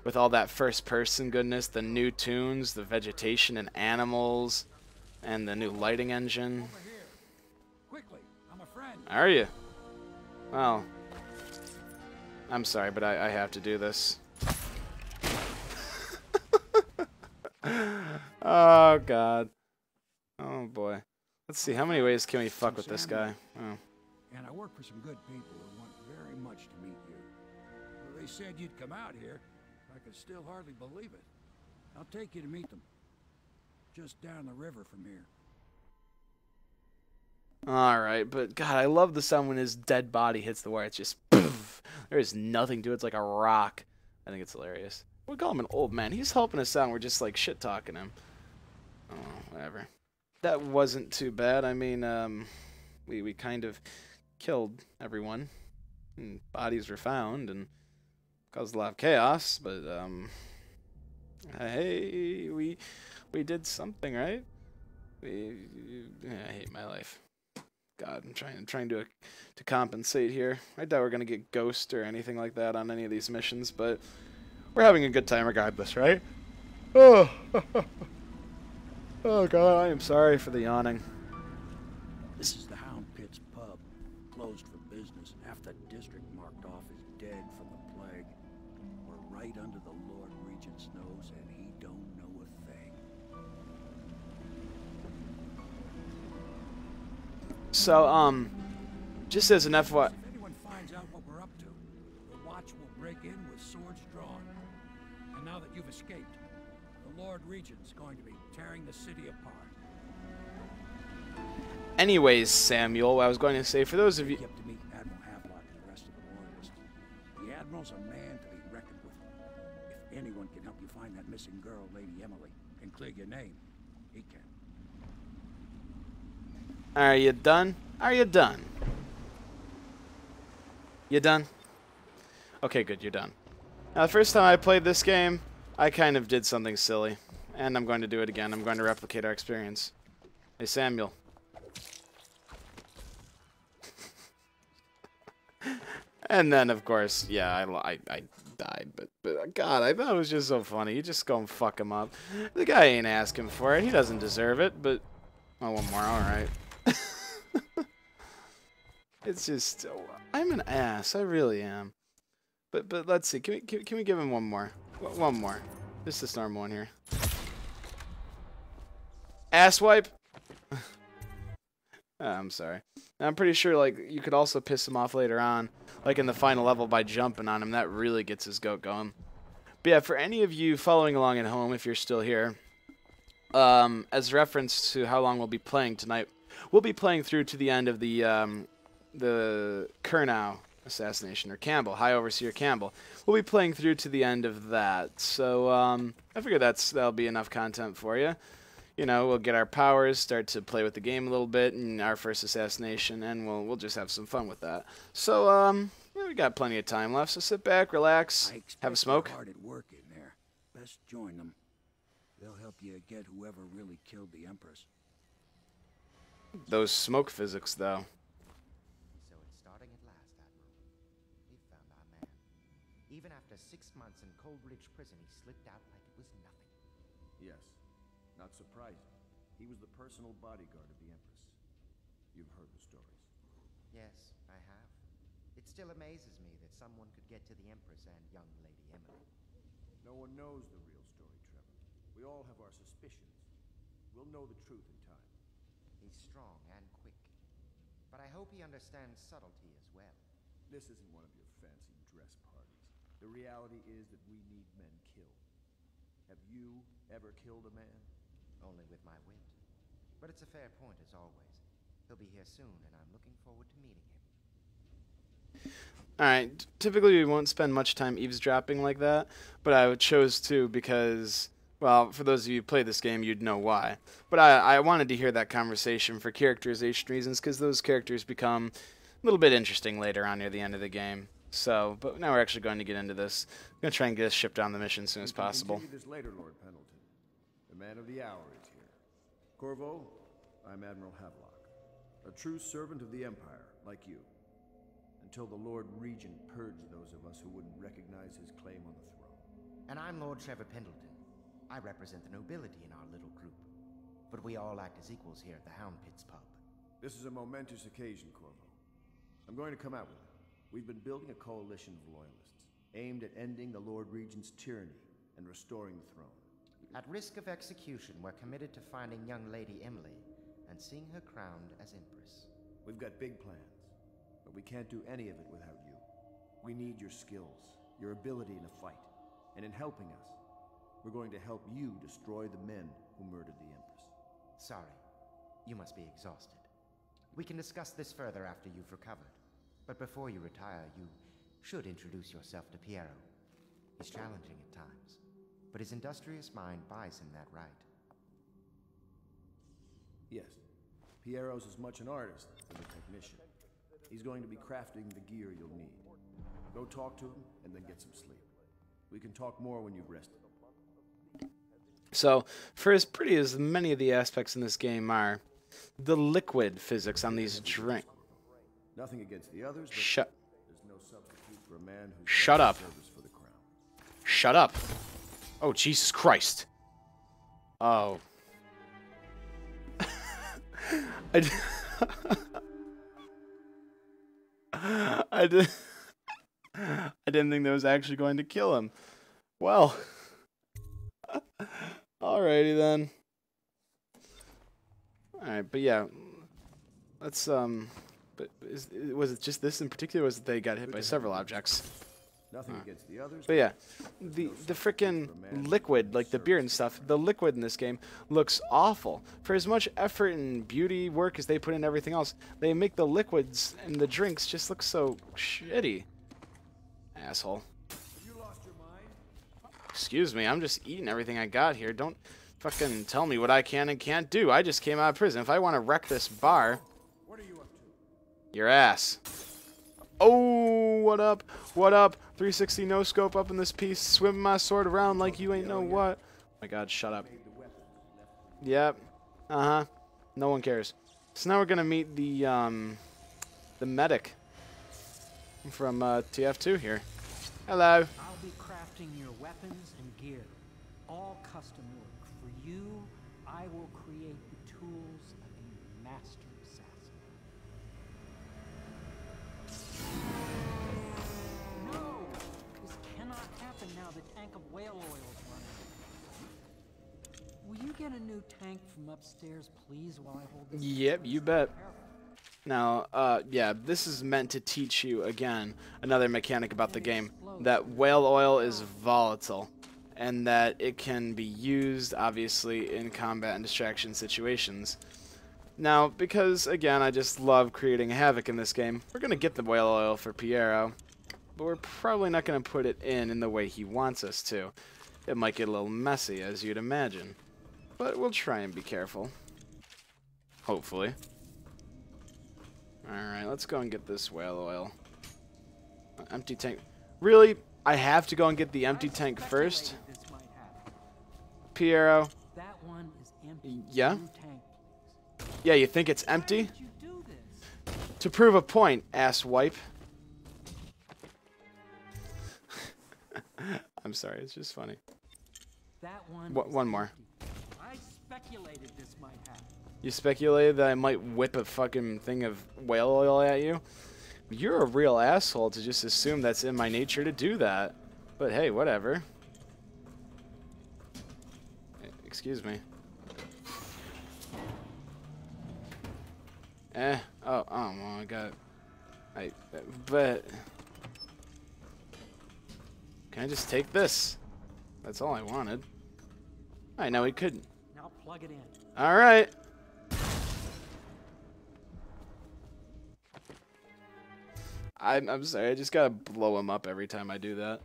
with all that first-person goodness, the new tunes, the vegetation and animals, and the new lighting engine. Over here. Quickly, I'm a friend. Are you? Well, I'm sorry, but I have to do this. Oh, God. Oh, boy. Let's see, how many ways can we fuck with this guy? Oh. And I work for some good people who want very much to meet you. Well, they said you'd come out here. I could still hardly believe it. I'll take you to meet them. Just down the river from here. Alright, but God, I love the sound when his dead body hits the wire. It's just poof. There is nothing to it. It's like a rock. I think it's hilarious. We call him an old man. He's helping us out and we're just like shit talking him. Oh, whatever. That wasn't too bad. I mean, we kind of killed everyone. And bodies were found and caused a lot of chaos, but hey, we did something, right? I hate my life. God, I'm trying to compensate here. I doubt we're gonna get ghost or anything like that on any of these missions, but we're having a good time regardless, right? Oh, oh God, I am sorry for the yawning. This is the Hound Pit's pub, closed for business. Half the district marked off as dead from the plague. We're right under the Lord Regent's nose, and he don't know a thing. So, just as an FY... If anyone finds out what we're up to, the watch will break in with swords drawn. And now that you've escaped, the Lord Regent's going to be tearing the city apart. Anyways, Samuel, what I was going to say, for those of you... You have to meet Admiral Havelock and the rest of the Loyalists. The Admiral's a man to be reckoned with. If anyone can help you find that missing girl, Lady Emily, and clear your name, he can. Are you done? Are you done? You done? Okay, good, you're done. Now, the first time I played this game, I kind of did something silly. And I'm going to do it again. I'm going to replicate our experience. Hey, Samuel. And then, of course, yeah, I died, but God, I thought it was just so funny. You just go and fuck him up. The guy ain't asking for it. He doesn't deserve it, but... Oh, one more, alright. It's just... I'm an ass. I really am. But let's see. Can we give him one more? One more. Just this normal one here. Asswipe? I'm sorry. I'm pretty sure, like, you could also piss him off later on, like in the final level by jumping on him. That really gets his goat going. But yeah, for any of you following along at home, if you're still here, as reference to how long we'll be playing tonight, we'll be playing through to the end of the Kurnow assassination, or Campbell, High Overseer Campbell. We'll be playing through to the end of that. So I figure that'll be enough content for you. You know, we'll get our powers, start to play with the game a little bit, and our first assassination, and we'll just have some fun with that. So, yeah, we got plenty of time left, so sit back, relax, have a smoke. Hard at work in there. Best join them. They'll help you get whoever really killed the Empress. Those smoke physics, though. So it's starting at last, Admiral. We found our man. Even after 6 months in Coldridge Prison, he slipped out like it was nothing. Yes. Not surprising. He was the personal bodyguard of the Empress. You've heard the stories. Yes, I have. It still amazes me that someone could get to the Empress and young Lady Emily. No one knows the real story, Trevor. We all have our suspicions. We'll know the truth in time. He's strong and quick. But I hope he understands subtlety as well. This isn't one of your fancy dress parties. The reality is that we need men killed. Have you ever killed a man? Only with my wit. But it's a fair point, as always. He'll be here soon, and I'm looking forward to meeting him. Alright, typically we won't spend much time eavesdropping like that, but I chose to because, well, for those of you who play this game, you'd know why. But I wanted to hear that conversation for characterization reasons, because those characters become a little bit interesting later on near the end of the game. So, but now we're actually going to get into this. I'm going to try and get us shipped down the mission as soon as possible. We'll continue this later, Lord Pendleton. The man of the hour is here. Corvo, I'm Admiral Havelock, a true servant of the Empire, like you. Until the Lord Regent purged those of us who wouldn't recognize his claim on the throne. And I'm Lord Trevor Pendleton. I represent the nobility in our little group. But we all act as equals here at the Hound Pits pub. This is a momentous occasion, Corvo. I'm going to come out with it. We've been building a coalition of loyalists, aimed at ending the Lord Regent's tyranny and restoring the throne. At risk of execution, we're committed to finding young Lady Emily and seeing her crowned as Empress. We've got big plans, but we can't do any of it without you. We need your skills, your ability in a fight, and in helping us, we're going to help you destroy the men who murdered the Empress. Sorry, you must be exhausted. We can discuss this further after you've recovered. But before you retire, you should introduce yourself to Piero. He's challenging at times, but his industrious mind buys him that right. Yes, Piero's as much an artist as a technician. He's going to be crafting the gear you'll need. Go talk to him, and then get some sleep. We can talk more when you've rested. So, for as pretty as many of the aspects in this game are, the liquid physics on these drinks... Nothing against the others, but Shut. There's no substitute for a man who's Shut up. service for the crown. Shut up. Oh, Jesus Christ. Oh. I didn't think that was actually going to kill him. Well. Alrighty then. Alright, but yeah. Let's, But was it just this in particular, or was it they got hit by several objects? Nothing against the others. But yeah, the frickin' liquid, like the beer and stuff, the liquid in this game looks awful. For as much effort and beauty work as they put in everything else, they make the liquids and the drinks just look so shitty. Asshole. Excuse me, I'm just eating everything I got here. Don't fucking tell me what I can and can't do. I just came out of prison. If I want to wreck this bar... What are you up to? Your ass. Oh, what up? What up? 360 no scope up in this piece, swimming my sword around like you ain't know what. Oh my god, shut up. Yep. Uh-huh. No one cares. So now we're gonna meet the medic from TF2 here. Hello. I'll I'll be crafting your weapons and gear. All custom work. For you, I will create the tools of a master assassin. No! This cannot happen now. The tank of whale oil is running. Will you get a new tank from upstairs, please, while I hold this? Yep, you bet. Now, yeah, this is meant to teach you, again, another mechanic about the game, that whale oil is volatile, and that it can be used, obviously, in combat and distraction situations. Now, because, again, I just love creating havoc in this game, we're going to get the whale oil for Piero, but we're probably not going to put it in the way he wants us to. It might get a little messy, as you'd imagine. But we'll try and be careful. Hopefully. Alright, let's go and get this whale oil. Empty tank. Really? I have to go and get the empty tank first? Piero? That one is empty. Yeah? Yeah, you think it's empty? To prove a point, ass wipe. I'm sorry, it's just funny. That one. One more. I speculated this might happen. You speculated that I might whip a fucking thing of whale oil at you? You're a real asshole to just assume that's in my nature to do that. But hey, whatever. Excuse me. Oh, well, I got... but... Can I just take this? That's all I wanted. Alright, now we couldn't. Now plug it in. Alright. I'm sorry, I just gotta blow him up every time I do that.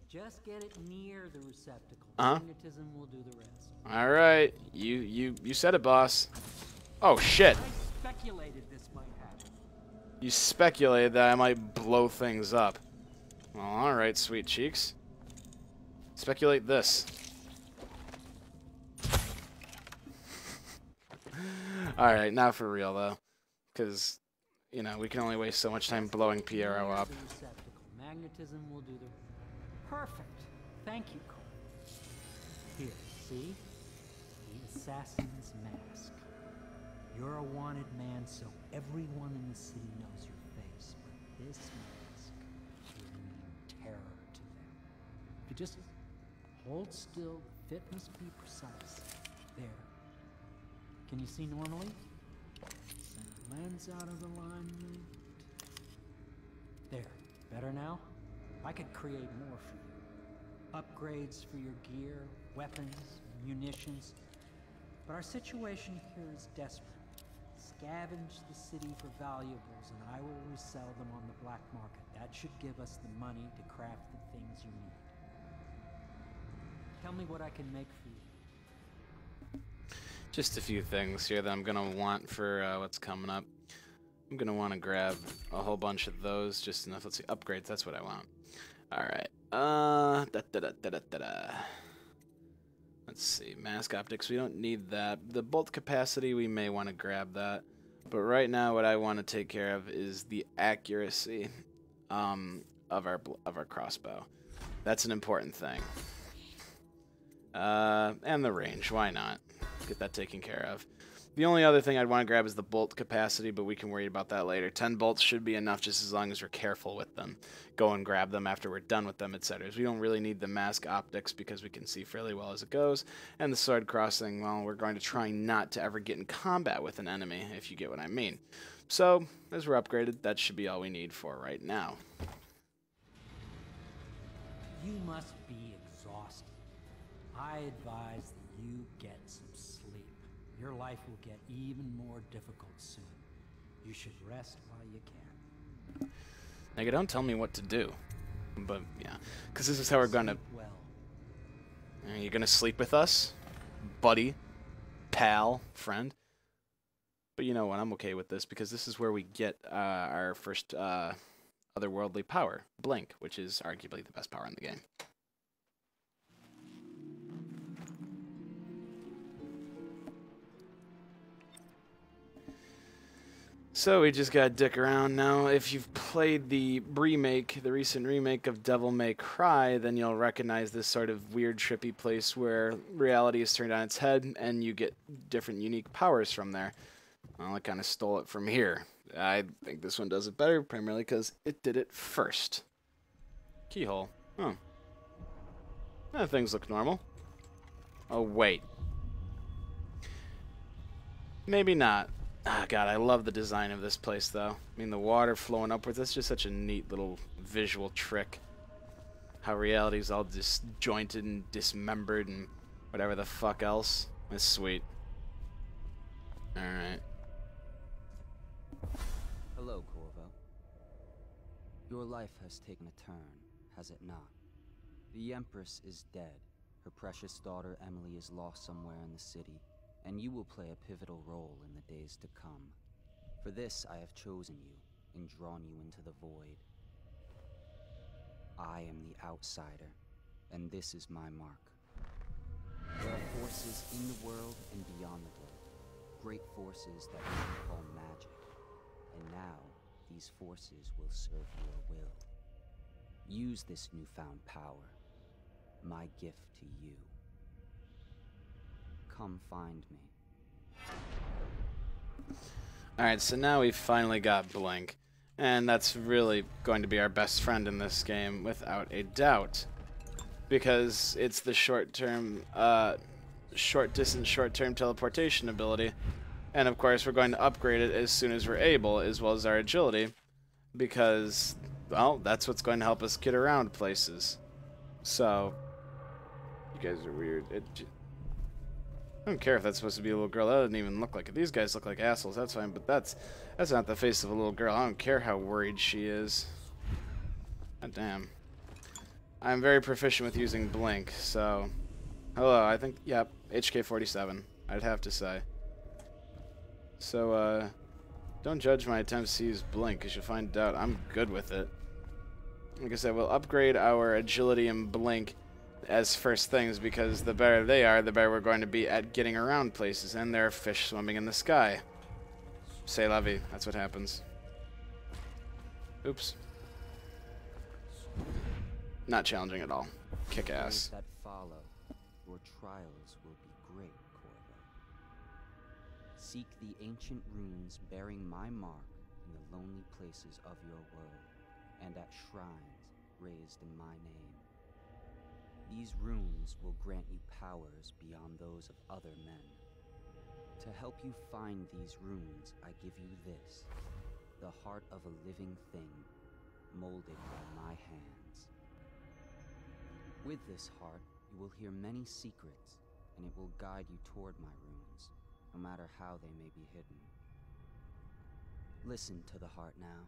Just get it near the receptacle. Uh-huh. Magnetism will do the rest. Alright. You said it, boss. Oh, shit. I speculated this might happen. You speculated that I might blow things up. Well, alright, sweet cheeks. Speculate this. Alright, now for real, though. Because, you know, we can only waste so much time blowing Piero up. Magnetism will do the... Perfect. Thank you, Cole. Here, see? The assassin's mask. You're a wanted man, so everyone in the city knows your face. But this mask will mean terror to them. If you just hold still, the fit must be precise. There. Can you see normally? Send lens out of alignment. There. Better now? I could create more for you. Upgrades for your gear, weapons, munitions. But our situation here is desperate. Scavenge the city for valuables and I will resell them on the black market. That should give us the money to craft the things you need. Tell me what I can make for you. Just a few things here that I'm going to want for what's coming up. I'm going to want to grab a whole bunch of those, just enough. Let's see, upgrades, that's what I want. Alright. Let's see, mask optics, we don't need that. The bolt capacity, we may want to grab that. But right now, what I want to take care of is the accuracy of our crossbow. That's an important thing. And the range, why not? Get that taken care of. The only other thing I'd want to grab is the bolt capacity, but we can worry about that later. 10 bolts should be enough just as long as we're careful with them. Go and grab them after we're done with them, etc. We don't really need the mask optics because we can see fairly well as it goes. And the sword crossing, well, we're going to try not to ever get in combat with an enemy, if you get what I mean. So, as we're upgraded, that should be all we need for right now. You must be exhausted. I advise that you get some sleep. Your life will get even more difficult soon. You should rest while you can. Nigga, don't tell me what to do. But, yeah. Because this is how we're gonna... Well. You're gonna sleep with us? Buddy? Pal? Friend? But you know what, I'm okay with this, because this is where we get our first otherworldly power, Blink, which is arguably the best power in the game. So we just gotta dick around now. If you've played the remake, the recent remake of Devil May Cry, then you'll recognize this sort of weird, trippy place where reality is turned on its head and you get different unique powers from there. Well, I kind of stole it from here. I think this one does it better, primarily because it did it first. Keyhole. Oh. Things look normal. Oh, wait. Maybe not. Ah, God, I love the design of this place, though. I mean, the water flowing upwards, that's just such a neat little visual trick. How reality's all disjointed and dismembered and whatever the fuck else. It's sweet. Alright. Hello, Corvo. Your life has taken a turn, has it not? The Empress is dead. Her precious daughter Emily is lost somewhere in the city, and you will play a pivotal role in the days to come. For this, I have chosen you and drawn you into the void. I am the outsider, and this is my mark. There are forces in the world and beyond the world, great forces that we can call magic. And now, these forces will serve your will. Use this newfound power, my gift to you. Come find me. Alright, so now we've finally got Blink. And that's really going to be our best friend in this game, without a doubt. Because it's the short-term, short-distance, short-term teleportation ability. And of course, we're going to upgrade it as soon as we're able, as well as our agility. Because, well, that's what's going to help us get around places. So, you guys are weird. I don't care if that's supposed to be a little girl. That doesn't even look like it. These guys look like assholes. That's fine, but that's not the face of a little girl. I don't care how worried she is. God damn. I'm very proficient with using Blink, so... Hello, I think... Yep, HK-47, I'd have to say. So, don't judge my attempts to use Blink, because you'll find out I'm good with it. Like I said, we'll upgrade our agility and Blink as first things, because the better they are, the better we're going to be at getting around places, and there are fish swimming in the sky. C'est la vie. That's what happens. Oops. Not challenging at all. Kick ass. That follow, your trials will be great, Corvo. Seek the ancient runes bearing my mark in the lonely places of your world, and at shrines raised in my name. These runes will grant you powers beyond those of other men. To help you find these runes, I give you this, the heart of a living thing, molded by my hands. With this heart, you will hear many secrets, and it will guide you toward my runes, no matter how they may be hidden. Listen to the heart now,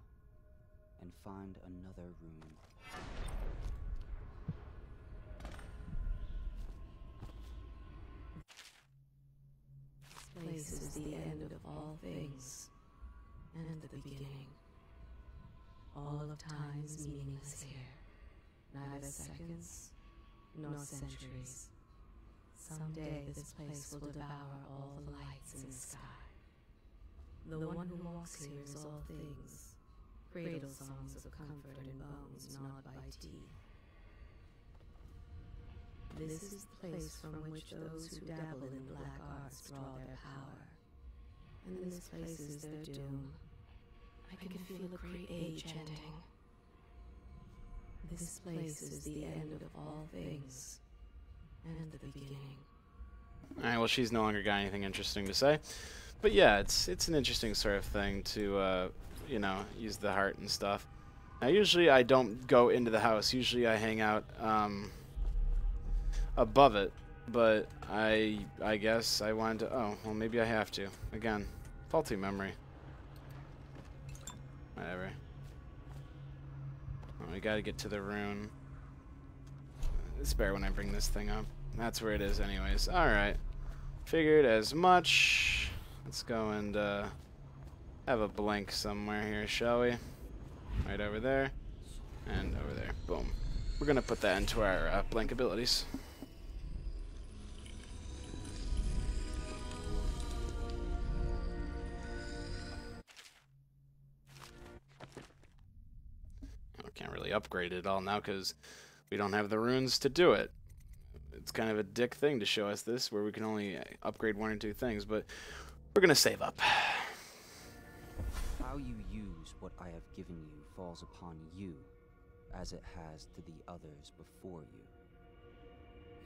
and find another rune. This place is the end of all things, and the beginning. All of time is meaningless here, neither seconds nor centuries. Someday this place will devour all the lights in the sky. The one who walks here is all things, cradle songs of comfort and bones gnawed by teeth. This is the place from which those who dabble in black arts draw their power. And this place is their doom. I can feel a great age ending. This place is the end of all things, and the beginning. Alright, well, she's no longer got anything interesting to say. But yeah, it's an interesting sort of thing to, you know, use the heart and stuff. Now, usually I don't go into the house. Usually I hang out, above it, but I guess I wanted to... Oh, well, maybe I have to. Again, faulty memory. Whatever. Oh, we gotta get to the rune. It's better when I bring this thing up. That's where it is anyways. Alright. Figured as much. Let's go and have a Blink somewhere here, shall we? Right over there. And over there. Boom. We're gonna put that into our Blink abilities. really upgrade it all now because we don't have the runes to do it. It's kind of a dick thing to show us this, where we can only upgrade 1 or 2 things, but we're going to save up. How you use what I have given you falls upon you, as it has to the others before you.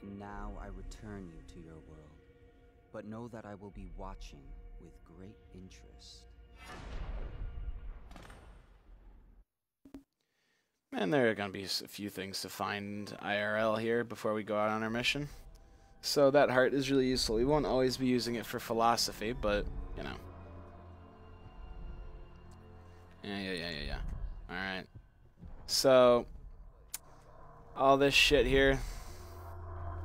And now I return you to your world, but know that I will be watching with great interest. And there are going to be a few things to find IRL here before we go out on our mission. So that heart is really useful. We won't always be using it for philosophy, but, you know. Yeah. Alright. So, all this shit here,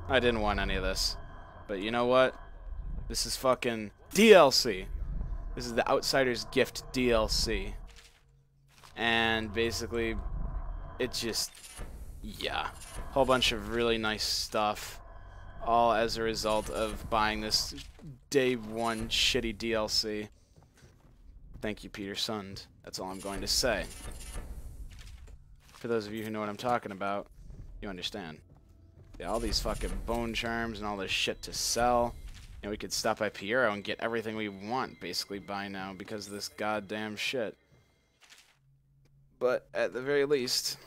I didn't want any of this. But you know what? This is fucking DLC. This is the Outsider's Gift DLC. And basically, it's just, yeah, whole bunch of really nice stuff, all as a result of buying this day 1 shitty DLC. Thank you, Peter Sund. That's all I'm going to say. For those of you who know what I'm talking about, you understand. Yeah, all these fucking bone charms and all this shit to sell. You know, we could stop by Piero and get everything we want, basically, by now, because of this goddamn shit. But, at the very least...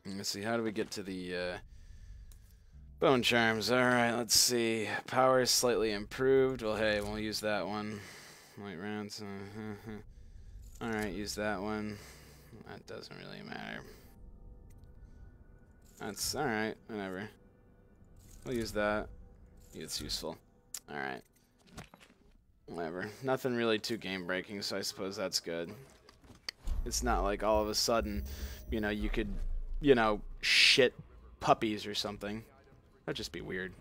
Let's see, how do we get to the, bone charms? Alright, let's see. Power is slightly improved. Well, hey, we'll use that one. Light rounds. Alright, use that one. That doesn't really matter. That's alright, whatever. We'll use that. It's useful. Alright. Whatever. Nothing really too game-breaking, so I suppose that's good. It's not like all of a sudden, you know, you could, you know, shit puppies or something. That'd just be weird.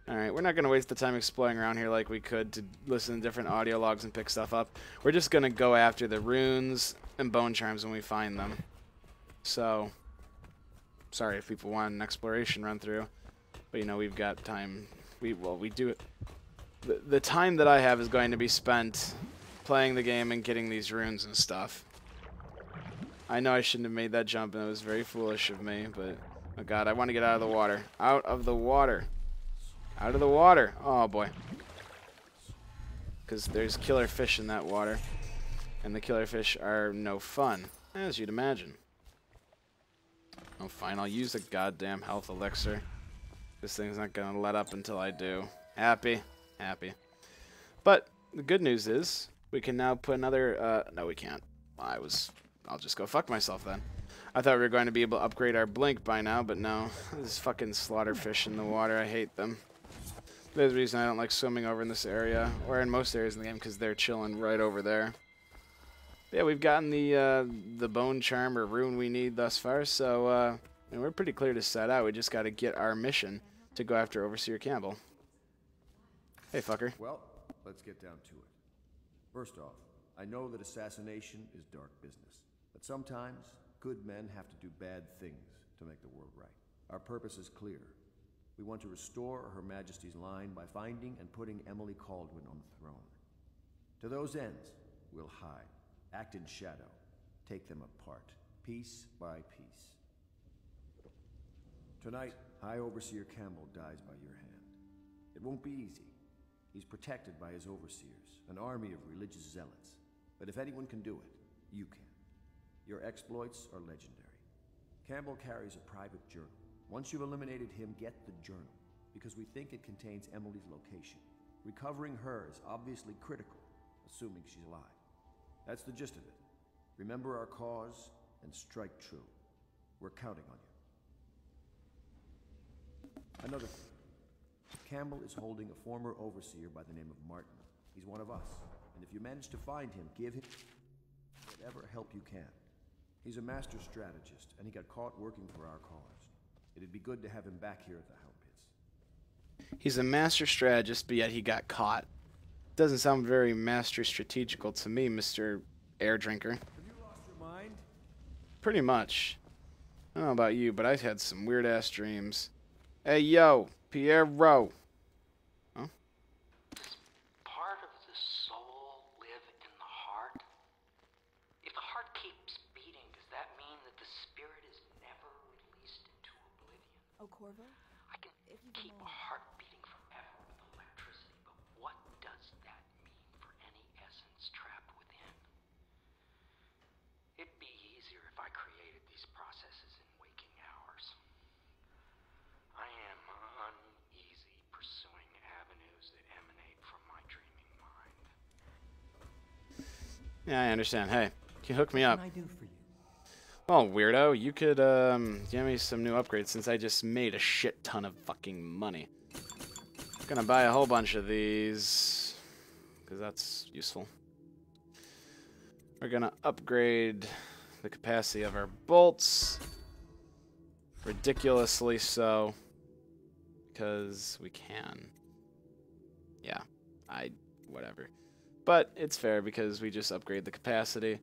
Alright, we're not going to waste the time exploring around here like we could to listen to different audio logs and pick stuff up. We're just going to go after the runes and bone charms when we find them. So, sorry if people want an exploration run through. But, you know, we've got time. We do it. The time that I have is going to be spent playing the game and getting these runes and stuff. I know I shouldn't have made that jump, and it was very foolish of me, but... Oh god, I want to get out of the water. Out of the water. Out of the water. Oh boy. Because there's killer fish in that water. And the killer fish are no fun, as you'd imagine. Oh fine, I'll use a goddamn health elixir. This thing's not going to let up until I do. Happy. Happy. But the good news is, we can now put another... no, we can't. I'll just go fuck myself then. I thought we were going to be able to upgrade our blink by now, but no. There's fucking slaughterfish in the water. I hate them. There's a reason I don't like swimming over in this area, or in most areas in the game, because they're chilling right over there. But yeah, we've gotten the bone charm or rune we need thus far, so we're pretty clear to set out. We just got to get our mission to go after Overseer Campbell. Hey, fucker. Well, let's get down to it. First off, I know that assassination is dark business, but sometimes good men have to do bad things to make the world right. Our purpose is clear. We want to restore Her Majesty's line by finding and putting Emily Kaldwin on the throne. To those ends, we'll hide, act in shadow, take them apart, piece by piece. Tonight, High Overseer Campbell dies by your hand. It won't be easy. He's protected by his overseers, an army of religious zealots. But if anyone can do it, you can. Your exploits are legendary. Campbell carries a private journal. Once you've eliminated him, get the journal, because we think it contains Emily's location. Recovering her is obviously critical, assuming she's alive. That's the gist of it. Remember our cause and strike true. We're counting on you. Another thing. Campbell is holding a former overseer by the name of Martin. He's one of us, and if you manage to find him, give him whatever help you can. He's a master strategist, and he got caught working for our cause. It'd be good to have him back here at the Hound Pits. He's a master strategist, but yet he got caught. Doesn't sound very master strategical to me, Mr. Air Drinker. Have you lost your mind? Pretty much. I don't know about you, but I've had some weird-ass dreams. Hey, yo, Piero. Huh? Part of the soul live in the heart. If the heart keeps beating, Yeah, I understand. Hey, can you hook me up? What can I do for you? Well, weirdo, you could give me some new upgrades since I just made a shit ton of fucking money. I'm gonna buy a whole bunch of these because that's useful. We're gonna upgrade the capacity of our bolts, ridiculously so, because we can. Yeah, whatever. But it's fair because we just upgrade the capacity.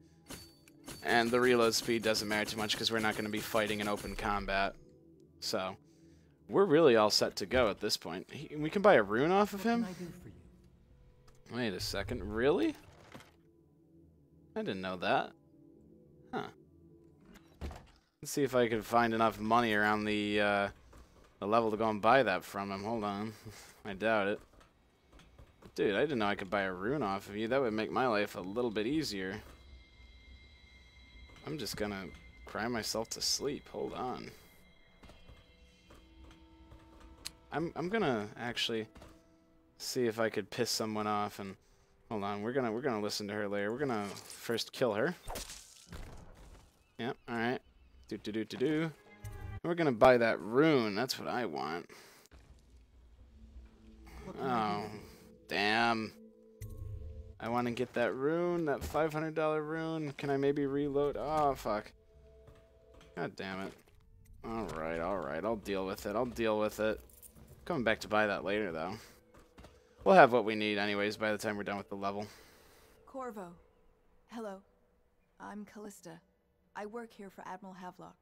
And the reload speed doesn't matter too much because we're not going to be fighting in open combat. So, we're really all set to go at this point. We can buy a rune off of him? What can I do for you? Wait a second, really? I didn't know that. Huh. Let's see if I can find enough money around the level to go and buy that from him. Hold on. I doubt it. Dude, I didn't know I could buy a rune off of you. That would make my life a little bit easier. I'm just gonna cry myself to sleep. Hold on. I'm gonna actually see if I could piss someone off and hold on. We're gonna listen to her later. We're gonna first kill her. Yep. All right. Do. We're gonna buy that rune. That's what I want. Oh, damn. I want to get that rune, that $500 rune. Can I maybe reload? Oh, fuck. God damn it. Alright, I'll deal with it. Coming back to buy that later, though. We'll have what we need anyways by the time we're done with the level. Corvo. Hello. I'm Callista. I work here for Admiral Havelock.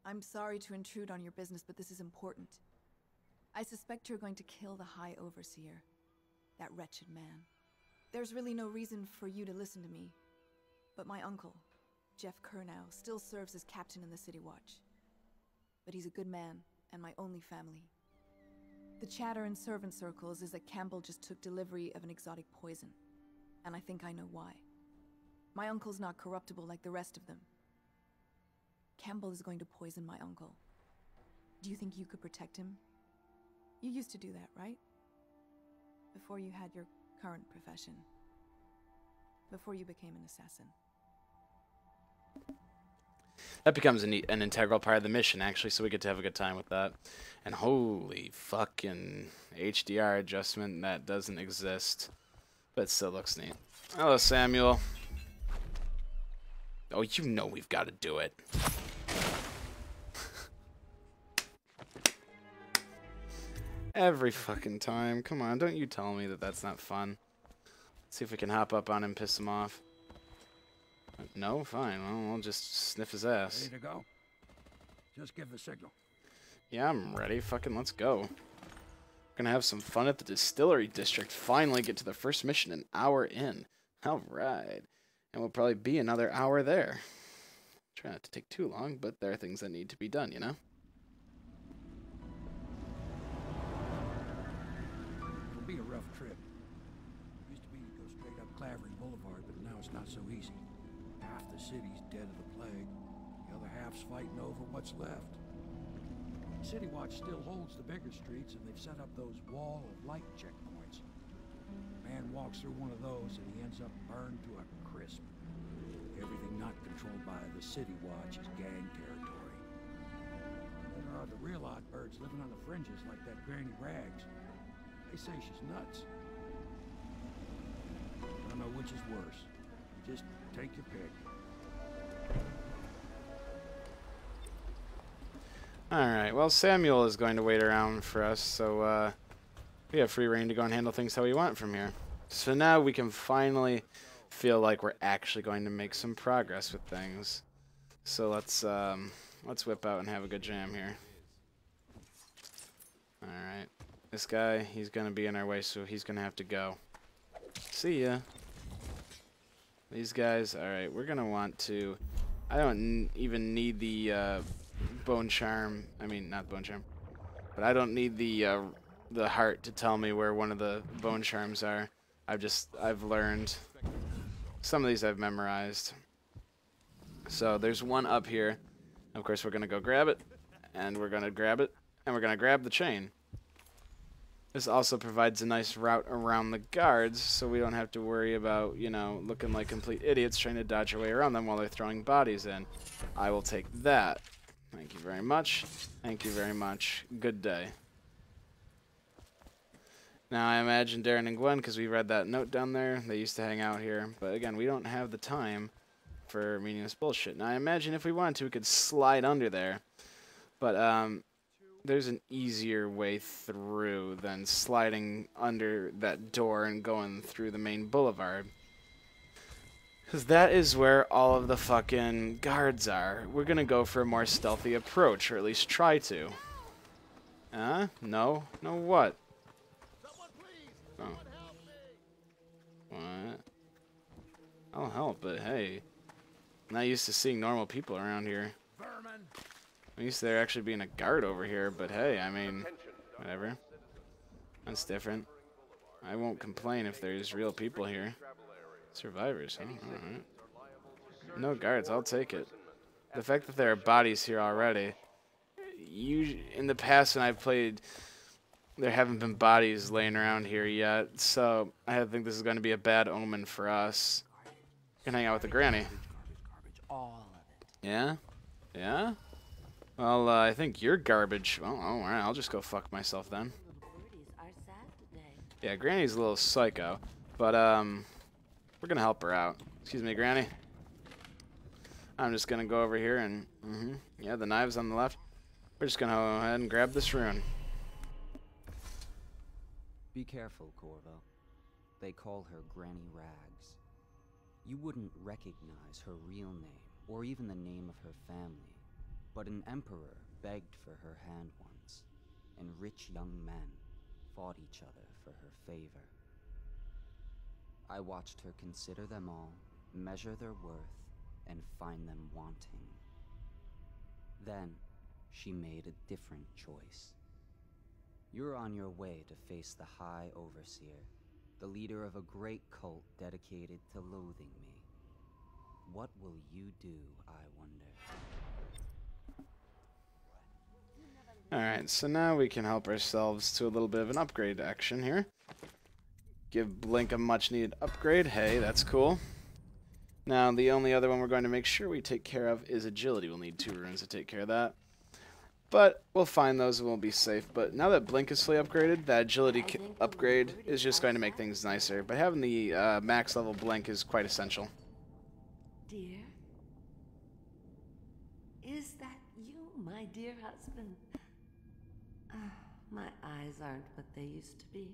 I'm sorry to intrude on your business, but this is important. I suspect you're going to kill the High Overseer. That wretched man. There's really no reason for you to listen to me. But my uncle, Jeff Kernow, still serves as captain in the City Watch. But he's a good man, and my only family. The chatter in servant circles is that Campbell just took delivery of an exotic poison. And I think I know why. My uncle's not corruptible like the rest of them. Campbell is going to poison my uncle. Do you think you could protect him? You used to do that, right? Before you had your current profession. Before you became an assassin. That becomes an integral part of the mission, actually, so we get to have a good time with that. And holy fucking HDR adjustment, that doesn't exist. But it still looks neat. Hello, Samuel. Oh, you know we've got to do it. Every fucking time. Come on, don't you tell me that that's not fun. Let's see if we can hop up on him and piss him off. No? Fine. Well, I'll just sniff his ass. Ready to go? Just give the signal. Yeah, I'm ready. Fucking let's go. We're gonna have some fun at the Distillery District. Finally get to the first mission an hour in. Alright. And we'll probably be another hour there. Try not to take too long, but there are things that need to be done, you know? It'll be a rough trip. Used to be to go straight up Clavering Boulevard, but now it's not so easy. Half the city's dead of the plague. The other half's fighting over what's left. City Watch still holds the bigger streets, and they've set up those wall of light checkpoints. A man walks through one of those, and he ends up burned to a crisp. Everything not controlled by the City Watch is gang territory. Then there are the real odd birds living on the fringes like that Granny Rags. They say she's nuts. I don't know which is worse. You just take your pick. Alright, well, Samuel is going to wait around for us, so we have free reign to go and handle things how we want from here. So now we can finally feel like we're actually going to make some progress with things. So let's whip out and have a good jam here. Alright. This guy, he's going to be in our way, so he's going to have to go. See ya. These guys, alright, we're going to want to... I don't even need the bone charm. I mean, not bone charm. But I don't need the heart to tell me where one of the bone charms are. I've learned. Some of these I've memorized. So there's one up here. Of course, we're going to go grab it. And we're going to grab it. And we're going to grab the chain. This also provides a nice route around the guards, so we don't have to worry about, you know, looking like complete idiots trying to dodge our way around them while they're throwing bodies in. I will take that. Thank you very much. Thank you very much. Good day. Now, I imagine Darren and Gwen, because we read that note down there, they used to hang out here. But again, we don't have the time for meaningless bullshit. Now, I imagine if we wanted to, we could slide under there. But there's an easier way through than sliding under that door and going through the main boulevard. Because that is where all of the fucking guards are. We're going to go for a more stealthy approach, or at least try to. No? No what? Oh. What? I'll help, but hey. I'm not used to seeing normal people around here. I'm used to there actually being a guard over here, but hey, I mean, whatever. That's different. I won't complain if there's real people here. Survivors, huh? Alright. No guards, I'll take it. The fact that there are bodies here already. In the past when I've played, there haven't been bodies laying around here yet, so I think this is going to be a bad omen for us. Can hang out with the granny. Yeah? Yeah? Well, I think you're garbage. Well, alright, I'll just go fuck myself then. Yeah, Granny's a little psycho, but, we're gonna help her out. Excuse me, Granny. I'm just gonna go over here and, yeah, the knives on the left. We're just gonna go ahead and grab this rune. Be careful, Corvo. They call her Granny Rags. You wouldn't recognize her real name, or even the name of her family. But an emperor begged for her hand once, and rich young men fought each other for her favor. I watched her consider them all, measure their worth, and find them wanting. Then, she made a different choice. You're on your way to face the High Overseer, the leader of a great cult dedicated to loathing me. What will you do, I wonder? Alright, so now we can help ourselves to a little bit of an upgrade action here. Give Blink a much needed upgrade. Hey, that's cool. Now, the only other one we're going to make sure we take care of is agility. We'll need 2 runes to take care of that. But we'll find those and we'll be safe. But now that Blink is fully upgraded, that agility upgrade is just going to make things nicer. But having the max level Blink is quite essential. Dear? Is that you, my dear husband? My eyes aren't what they used to be.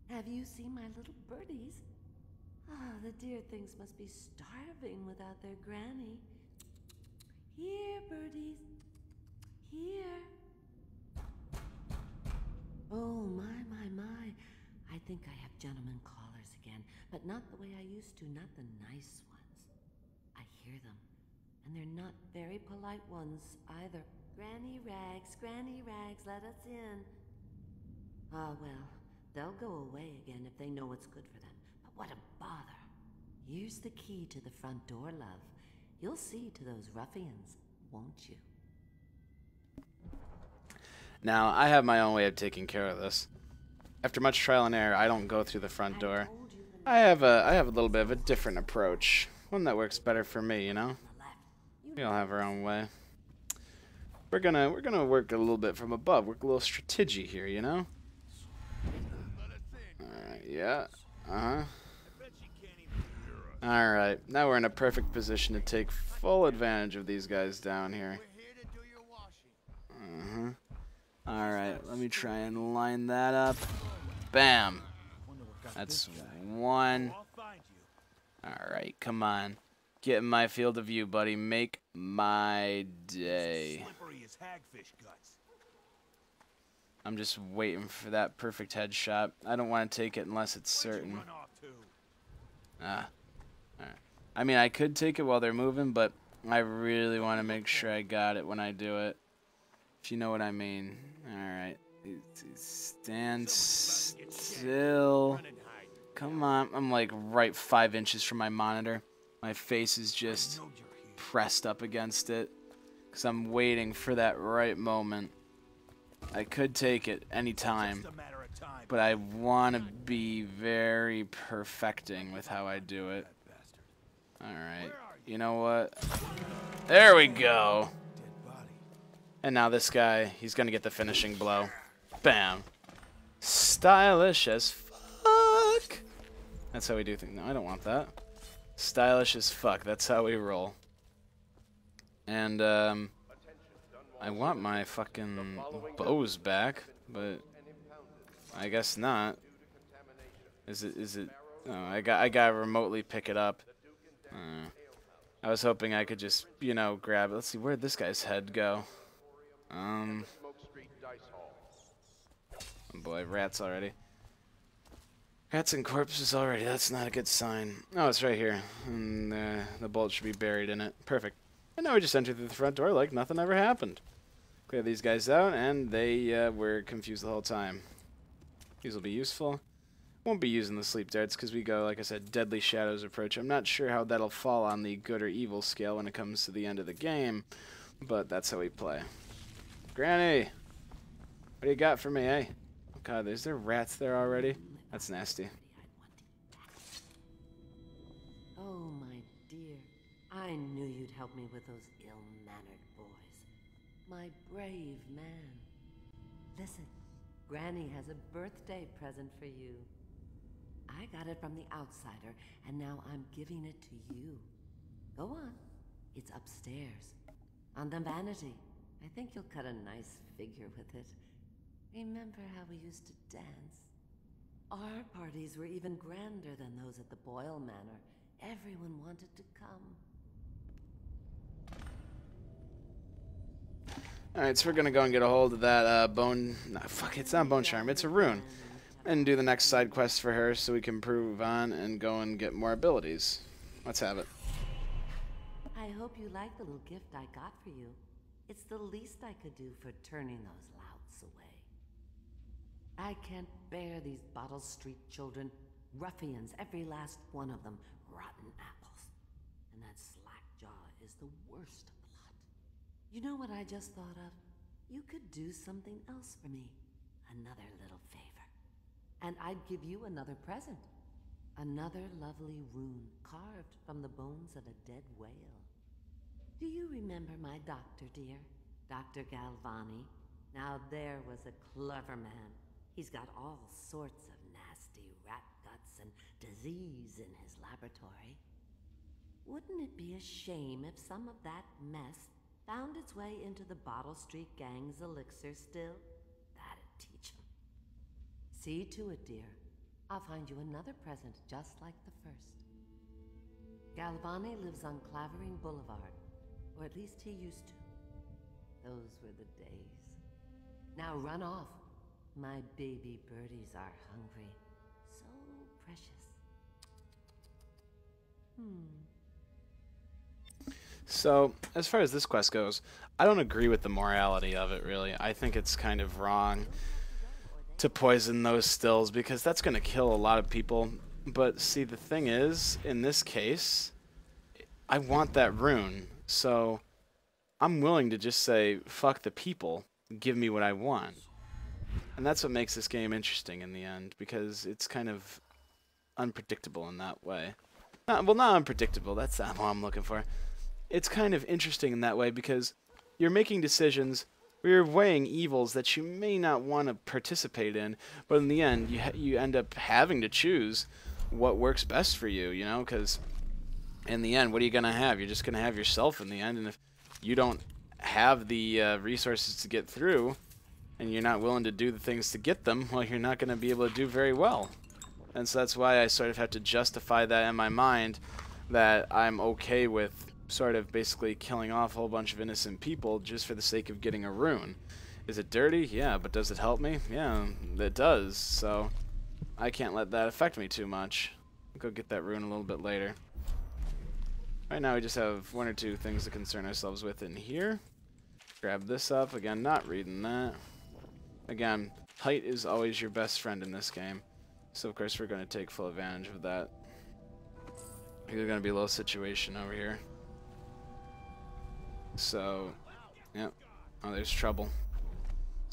Have you seen my little birdies? The dear things must be starving without their granny. Here, birdies. Here. Oh, my. I think I have gentlemen callers again, but not the way I used to, not the nice ones. I hear them, and they're not very polite ones either. Granny Rags, let us in. Ah, well, they'll go away again if they know what's good for them. But what a bother. Here's the key to the front door, love. You'll see to those ruffians, won't you? Now, I have my own way of taking care of this. After much trial and error, I don't go through the front door. I have a little bit of a different approach. One that works better for me, you know? We all have our own way. We're gonna work a little bit from above. Work a little strategy here, you know? Alright, yeah. Alright, now we're in a perfect position to take full advantage of these guys down here. Alright, let me try and line that up. Bam! That's 1. Alright, come on. Get in my field of view, buddy. Make my day. I'm just waiting for that perfect headshot. I don't want to take it unless it's certain. Alright. I mean, I could take it while they're moving, but I really want to make sure I got it when I do it. If you know what I mean. Alright. Stand still. Come on. I'm like right 5 inches from my monitor. My face is just pressed up against it. Because I'm waiting for that right moment. I could take it any time. but I want to be very perfecting with how I do it. Alright, you know what? There we go! And now this guy, he's gonna get the finishing blow. Bam! Stylish as fuck! That's how we do things. No, I don't want that. Stylish as fuck, that's how we roll. And, I want my fucking bows back, but I guess not. Is it? Oh, I gotta remotely pick it up. I was hoping I could just, you know, grab it. Let's see, where'd this guy's head go? Oh boy, rats already. Rats and corpses already, that's not a good sign. Oh, it's right here. And the bolt should be buried in it. Perfect. And now we just enter through the front door like nothing ever happened. Clear these guys out, and they were confused the whole time. These will be useful. Won't be using the sleep darts because we go, like I said, Deadly Shadows approach. I'm not sure how that'll fall on the good or evil scale when it comes to the end of the game, but that's how we play. Granny! What do you got for me, eh? Oh god, is there rats there already? That's nasty. Oh, my dear. I knew you'd help me with those ill-mannered boys. My brave man. Listen, Granny has a birthday present for you. I got it from the outsider, and now I'm giving it to you. Go on. It's upstairs. On the vanity. I think you'll cut a nice figure with it. Remember how we used to dance? Our parties were even grander than those at the Boyle Manor. Everyone wanted to come. Alright, so we're gonna go and get a hold of that bone... No, fuck, it's not bone charm, it's a rune. And do the next side quest for her so we can prove on and go and get more abilities. Let's have it. I hope you like the little gift I got for you. It's the least I could do for turning those louts away. I can't bear these Bottle Street children. Ruffians, every last one of them. Rotten apples. And that slack-jaw is the worst of the lot. You know what I just thought of? You could do something else for me. Another little favor. And I'd give you another present. Another lovely rune carved from the bones of a dead whale. Do you remember my doctor, dear? Dr. Galvani? Now there was a clever man. He's got all sorts of nasty rat guts and disease in his laboratory. Wouldn't it be a shame if some of that mess found its way into the Bottle Street Gang's elixir still? That'd teach him. See to it, dear. I'll find you another present just like the first. Galvani lives on Clavering Boulevard, or at least he used to. Those were the days. Now run off. My baby birdies are hungry. So precious. So, as far as this quest goes, I don't agree with the morality of it, really. I think it's kind of wrong to poison those stills because that's going to kill a lot of people. But see, the thing is, in this case, I want that rune. So, I'm willing to just say, fuck the people, give me what I want. And that's what makes this game interesting in the end, because it's kind of unpredictable in that way. Well, not unpredictable, that's not what I'm looking for. It's kind of interesting in that way because you're making decisions where you're weighing evils that you may not want to participate in, but in the end, you end up having to choose what works best for you, you know, because in the end, what are you going to have? You're just going to have yourself in the end, and if you don't have the resources to get through, and you're not willing to do the things to get them, well, you're not going to be able to do very well. And so that's why I sort of have to justify that in my mind, that I'm okay with sort of basically killing off a whole bunch of innocent people just for the sake of getting a rune. Is it dirty? Yeah, but does it help me? Yeah, it does. So I can't let that affect me too much. I'll go get that rune a little bit later. Right now we just have one or two things to concern ourselves with in here. Grab this up. Again, not reading that. Again, height is always your best friend in this game. So of course we're going to take full advantage of that. There's going to be a little situation over here. So, yep. Oh, there's trouble.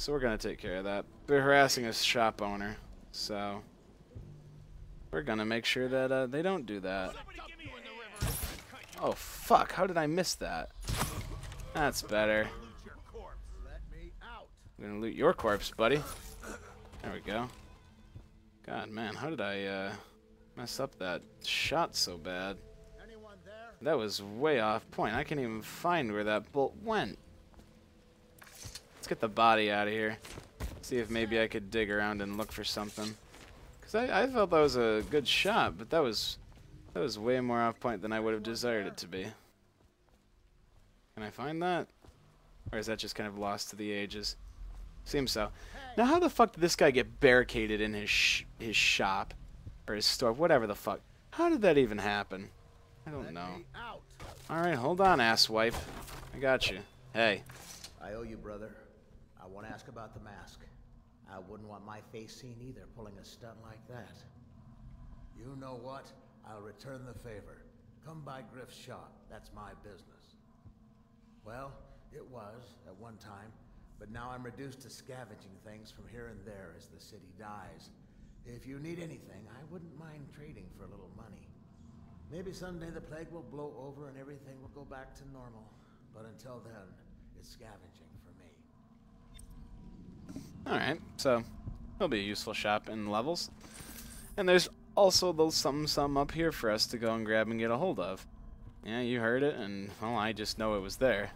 So we're gonna take care of that. They're harassing a shop owner, so we're gonna make sure that they don't do that. Oh fuck! How did I miss that? That's better. I'm gonna loot your corpse, buddy. There we go. God, man, how did I mess up that shot so bad? That was way off point. I can't even find where that bolt went. Let's get the body out of here. See if maybe I could dig around and look for something. Because I felt that was a good shot, but that was way more off point than I would have desired it to be. Can I find that? Or is that just kind of lost to the ages? Seems so. Now, how the fuck did this guy get barricaded in his shop? Or his store? Whatever the fuck. How did that even happen? I don't know. Alright, hold on, asswipe. I got you. Hey. I owe you, brother. I want to ask about the mask. I wouldn't want my face seen either, pulling a stunt like that. You know what? I'll return the favor. Come by Griff's shop. That's my business. Well, it was at one time, but now I'm reduced to scavenging things from here and there as the city dies. If you need anything, I wouldn't mind trading for a little money. Maybe someday the plague will blow over and everything will go back to normal. But until then, it's scavenging for me. Alright, so it'll be a useful shop in levels. And there's also those some up here for us to go and grab and get a hold of. Yeah, you heard it, and well, I just know it was there.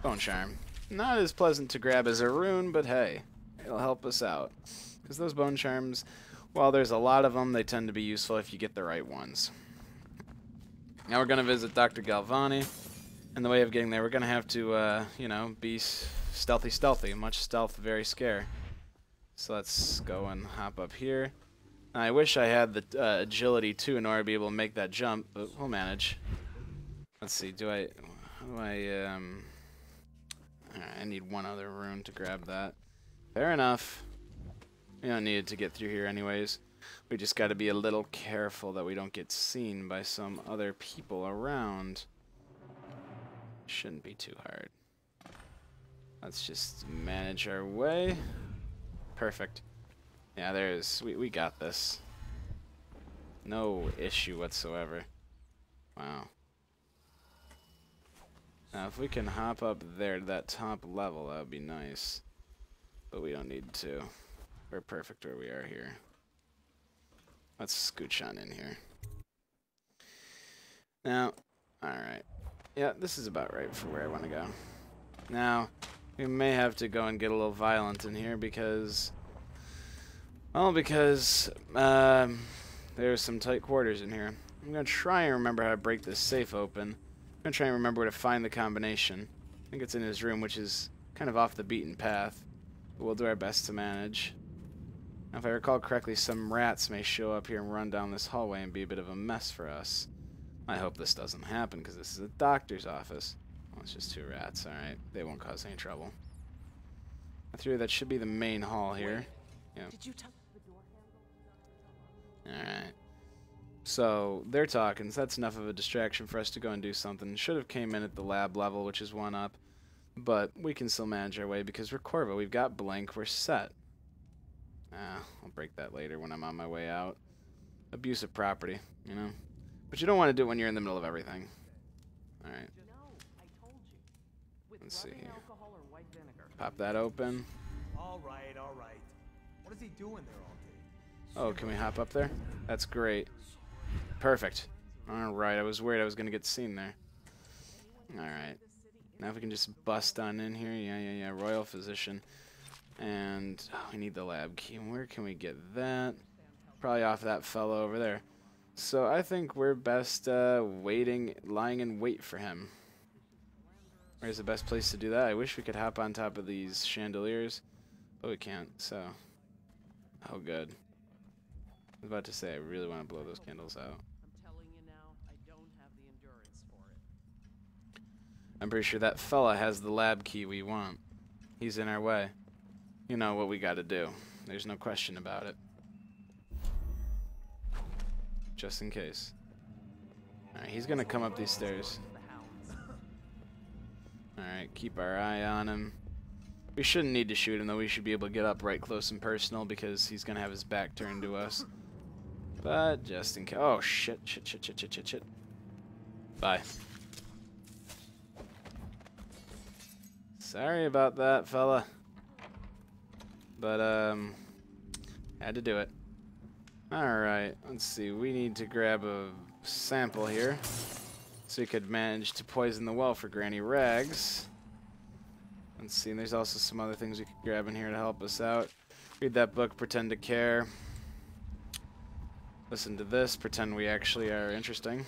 Bone charm. Not as pleasant to grab as a rune, but hey, it'll help us out. Because those bone charms, while there's a lot of them, they tend to be useful if you get the right ones. Now we're going to visit Dr. Galvani. And the way of getting there, we're going to have to, you know, be stealthy. Much stealth, very scare. So let's go and hop up here. I wish I had the agility, too, in order to be able to make that jump, but we'll manage. Let's see, I need one other rune to grab that. Fair enough. We don't need it to get through here anyways. We just got to be a little careful that we don't get seen by some other people around. Shouldn't be too hard. Let's just manage our way. Perfect. Yeah, we got this. No issue whatsoever. Wow. Now, if we can hop up there to that top level, that would be nice. But we don't need to. We're perfect where we are here. Let's scooch on in here. Now, alright. Yeah, this is about right for where I want to go. Now, we may have to go and get a little violent in here because... Well, because there's some tight quarters in here. I'm going to try and remember how to break this safe open. I'm going to try and remember where to find the combination. I think it's in his room, which is kind of off the beaten path. But we'll do our best to manage. Now, if I recall correctly, some rats may show up here and run down this hallway and be a bit of a mess for us. I hope this doesn't happen, because this is a doctor's office. Oh, it's just 2 rats, alright. They won't cause any trouble. Through that should be the main hall here. Yep. Did you touch the door handle? Alright. So, they're talking, so that's enough of a distraction for us to go and do something. Should have came in at the lab level, which is 1 up. But we can still manage our way because we're Corvo. We've got Blink. We're set. I'll break that later when I'm on my way out. Abuse of property, you know? But you don't want to do it when you're in the middle of everything. Alright. Let's see here. Pop that open. All right. What is he doing there all day? Oh, can we hop up there? That's great. Perfect. Alright, I was worried I was going to get seen there. Alright. Now if we can just bust on in here. Yeah. Royal Physician. And we need the lab key. Where can we get that? Probably off that fellow over there. So I think we're best lying in wait for him. Where's the best place to do that? I wish we could hop on top of these chandeliers, but we can't, so... Oh, good. I was about to say, I really want to blow those candles out. I'm telling you now, I don't have the endurance for it. I'm pretty sure that fella has the lab key we want. He's in our way. You know what we gotta do. There's no question about it. Just in case. Alright, he's gonna come up these stairs. Alright, keep our eye on him. We shouldn't need to shoot him, though. We should be able to get up right close and personal because he's going to have his back turned to us. But just in case... Oh, shit. Bye. Sorry about that, fella. But, had to do it. Alright, let's see. We need to grab a sample here so we could manage to poison the well for Granny Rags. Let's see, and there's also some other things we could grab in here to help us out. Read that book, pretend to care. Listen to this, pretend we actually are interesting.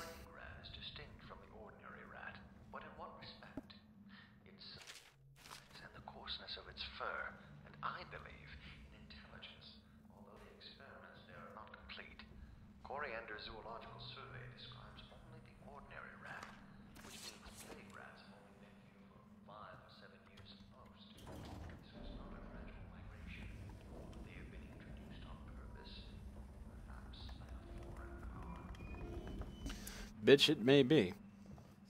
Bitch, it may be. I'm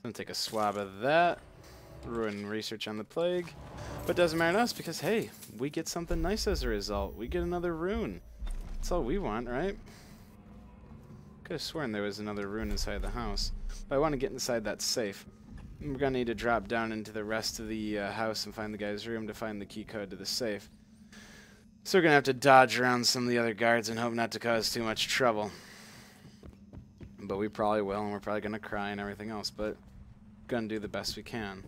gonna take a swab of that. Ruin research on the plague. But doesn't matter to us because, hey, we get something nice as a result. We get another rune. That's all we want, right? Could have sworn there was another rune inside the house. But I want to get inside that safe. We're gonna need to drop down into the rest of the house and find the guy's room to find the key code to the safe. So we're gonna have to dodge around some of the other guards and hope not to cause too much trouble. But we probably will, and we're probably going to cry and everything else, but going to do the best we can.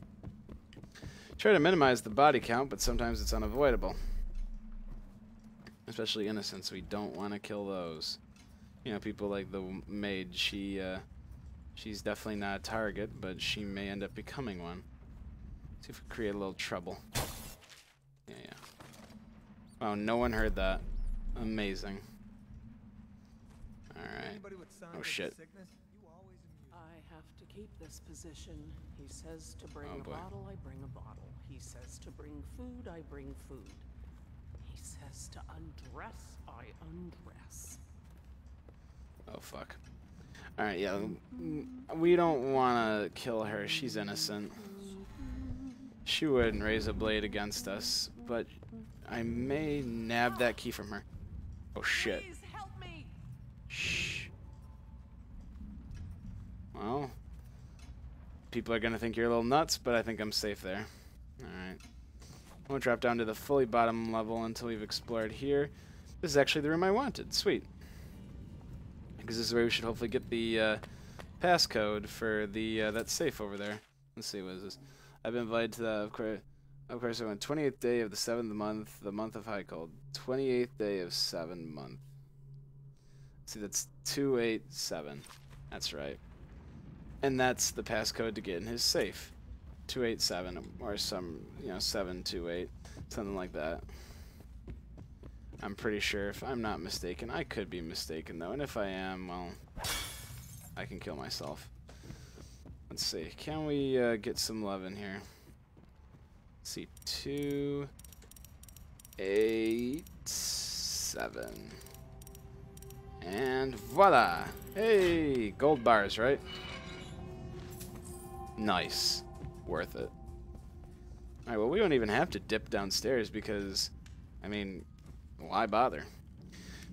Try to minimize the body count, but sometimes it's unavoidable. Especially innocents, we don't want to kill those. You know, people like the maid, she's definitely not a target, but she may end up becoming one. See if we create a little trouble. Yeah. Wow, no one heard that. Amazing. Alright. Oh shit. I have to keep this position. He says to bring a bottle, I bring a bottle. He says to bring food, I bring food. He says to undress, I undress. Oh fuck. Alright, yeah. We don't want to kill her. She's innocent. She wouldn't raise a blade against us, but I may nab that key from her. Oh shit. Please help me. Shh. Well, people are going to think you're a little nuts, but I think I'm safe there. Alright. We'll drop down to the fully bottom level until we've explored here. This is actually the room I wanted. Sweet. Because this is where we should hopefully get the passcode for the that safe over there. Let's see, what is this? I've been invited to the, of course, I went 28th day of the 7th month, the month of high cold. 28th day of 7th month. See, that's 287. That's right. And that's the passcode to get in his safe. 287 or some, 728, something like that. I'm pretty sure, if I'm not mistaken. I could be mistaken though, and if I am, well, I can kill myself. Let's see, can we get some love in here? Let's see, 287. And voila! Hey, gold bars, right? Nice. Worth it. Alright, well, we don't even have to dip downstairs because, I mean, why bother?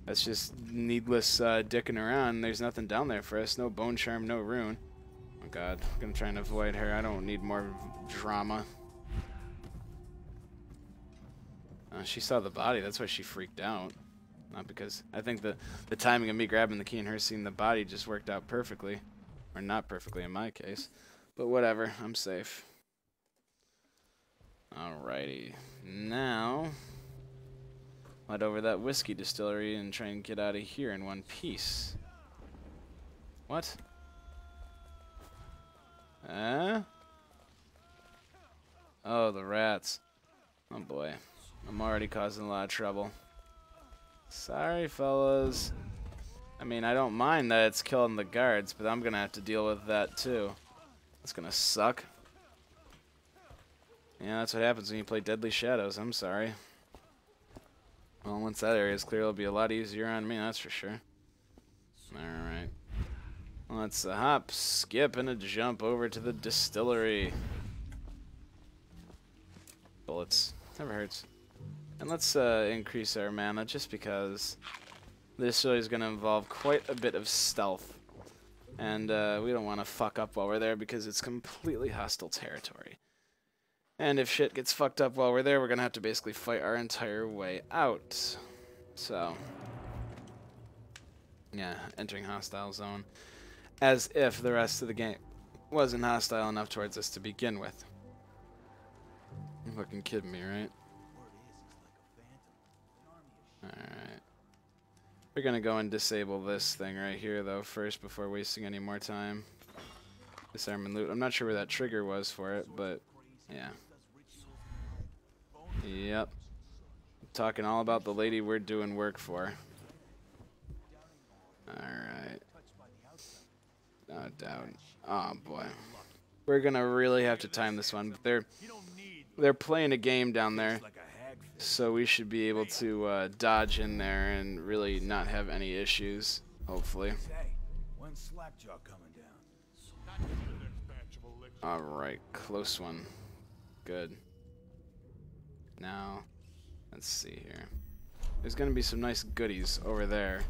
That's just needless dicking around. There's nothing down there for us. No bone charm, no rune. Oh god, I'm gonna try and avoid her. I don't need more drama. She saw the body, that's why she freaked out. Not because... I think the timing of me grabbing the key and her seeing the body just worked out perfectly. Or not perfectly in my case. But whatever, I'm safe. Alrighty. Now... head over that whiskey distillery and try and get out of here in one piece. What? Oh, the rats. Oh boy. I'm already causing a lot of trouble. Sorry, fellas. I mean, I don't mind that it's killing the guards, but I'm gonna have to deal with that too. That's gonna suck. Yeah, that's what happens when you play Deadly Shadows. I'm sorry. Well, once that area is clear, it'll be a lot easier on me, that's for sure. Alright. Let's hop, skip, and a jump over to the distillery. Bullets. Never hurts. And let's increase our mana just because this really is going to involve quite a bit of stealth. And we don't want to fuck up while we're there because it's completely hostile territory. And if shit gets fucked up while we're there, we're going to have to basically fight our entire way out. So, yeah, entering hostile zone. As if the rest of the game wasn't hostile enough towards us to begin with. You're fucking kidding me, right? Alright. We're gonna go and disable this thing right here, though, first, before wasting any more time. Disarm and loot. I'm not sure where that trigger was for it, but, yeah. Yep. I'm talking all about the lady we're doing work for. Alright. No doubt. Oh, boy. We're gonna really have to time this one, but they're playing a game down there. So we should be able to dodge in there and really not have any issues, hopefully. Alright, close one. Good. Now, let's see here. There's going to be some nice goodies over there.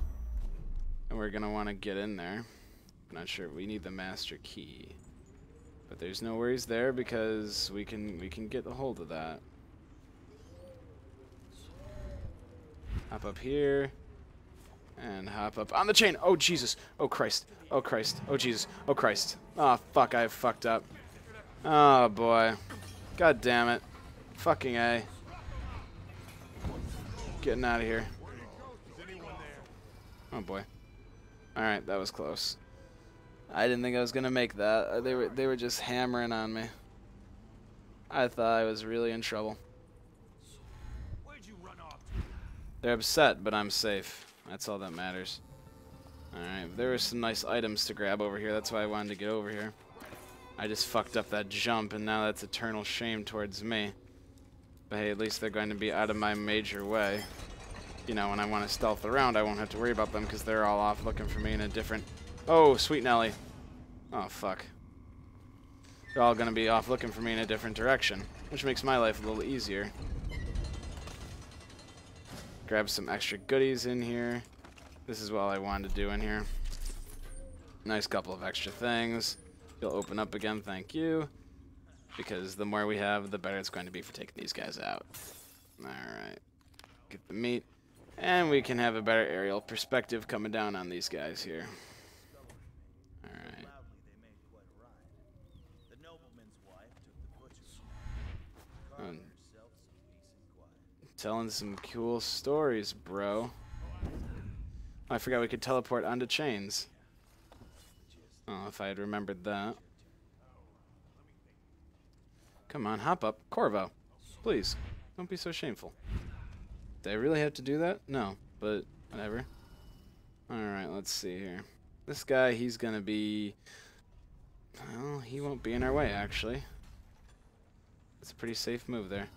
And we're going to want to get in there. I'm not sure. We need the master key. But there's no worries there because we can get a hold of that. Hop up here. And hop up on the chain. Oh, Jesus. Oh, Christ. Oh, Christ. Oh, Jesus. Oh, Christ. Oh, fuck. I fucked up. Oh, boy. God damn it. Fucking A. Getting out of here. Oh, boy. Alright, that was close. I didn't think I was going to make that. They were just hammering on me. I thought I was really in trouble. They're upset, but I'm safe. That's all that matters. Alright, there were some nice items to grab over here. That's why I wanted to get over here. I just fucked up that jump, and now that's eternal shame towards me. But hey, at least they're going to be out of my major way. You know, when I want to stealth around, I won't have to worry about them because they're all off looking for me in a different... Oh, sweet Nelly. Oh, fuck. They're all going to be off looking for me in a different direction, which makes my life a little easier. Grab some extra goodies in here. This is what I wanted to do in here. Nice couple of extra things. You'll open up again, thank you. Because the more we have, the better it's going to be for taking these guys out. Alright. Get the meat. And we can have a better aerial perspective coming down on these guys here. Alright. Telling some cool stories, bro. I forgot we could teleport onto chains. Oh, if I had remembered that. Come on, hop up. Corvo. Please, don't be so shameful. Did I really have to do that? No, but whatever. Alright, let's see here. This guy, he's gonna be... Well, he won't be in our way, actually. It's a pretty safe move there.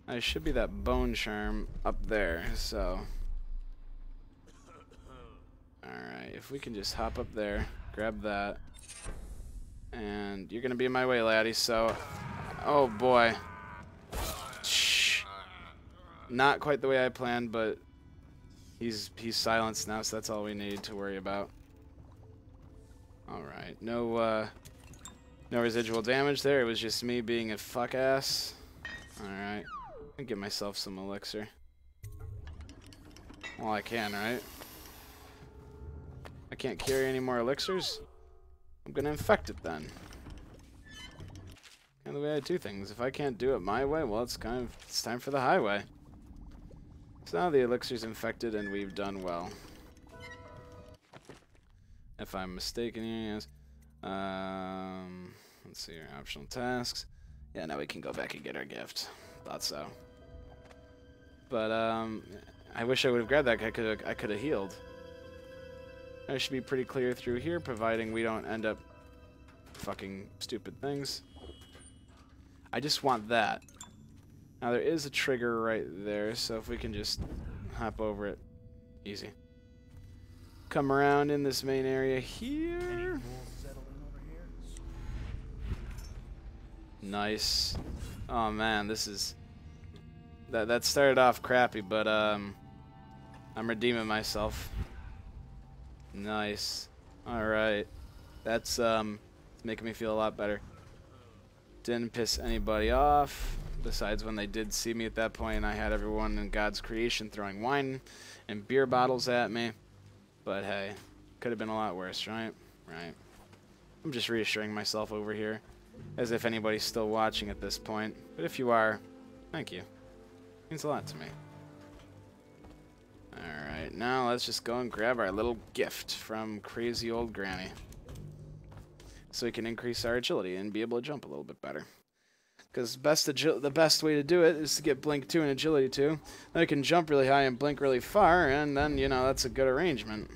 I should be that bone charm up there, so... Alright, if we can just hop up there, grab that. And you're gonna be in my way, laddie, so... Oh, boy. Shh. Not quite the way I planned, but... He's silenced now, so that's all we need to worry about. Alright, no residual damage there, it was just me being a fuck-ass. Alright. I can get myself some elixir. Well, I can, right? I can't carry any more elixirs? I'm gonna infect it then. Kind of the way I do things. If I can't do it my way, well, it's time for the highway. So now the elixir's infected and we've done well. If I'm mistaken here, yes. Let's see here, optional tasks. Yeah, now we can go back and get our gift. Thought so. But I wish I would have grabbed that. I could have healed. I should be pretty clear through here, providing we don't end up fucking stupid things. I just want that. Now there is a trigger right there, so if we can just hop over it, easy. Come around in this main area here. Nice. Oh man, this is That started off crappy, but I'm redeeming myself. Nice. All right. That's making me feel a lot better. Didn't piss anybody off, besides when they did see me at that point, and I had everyone in God's creation throwing wine and beer bottles at me. But hey, could have been a lot worse, right? Right. I'm just reassuring myself over here, as if anybody's still watching at this point. But if you are, thank you. Means a lot to me. Alright, now let's just go and grab our little gift from crazy old Granny. So we can increase our agility and be able to jump a little bit better. Because the best way to do it is to get Blink 2 and Agility 2. Then we can jump really high and blink really far, and then, you know, that's a good arrangement.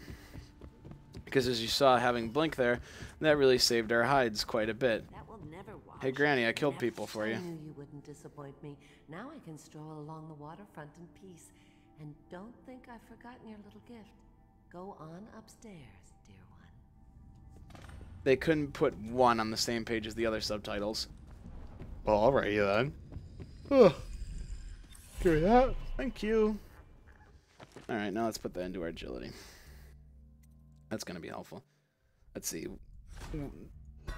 Because as you saw, having Blink there, that really saved our hides quite a bit. Hey, Granny, I killed people for you. I knew you wouldn't disappoint me. Now I can stroll along the waterfront in peace. And don't think I've forgotten your little gift. Go on upstairs, dear one. They couldn't put one on the same page as the other subtitles. Well, alright then. Oh. Give me that. Thank you. Alright, now let's put that into our agility. That's going to be helpful. Let's see.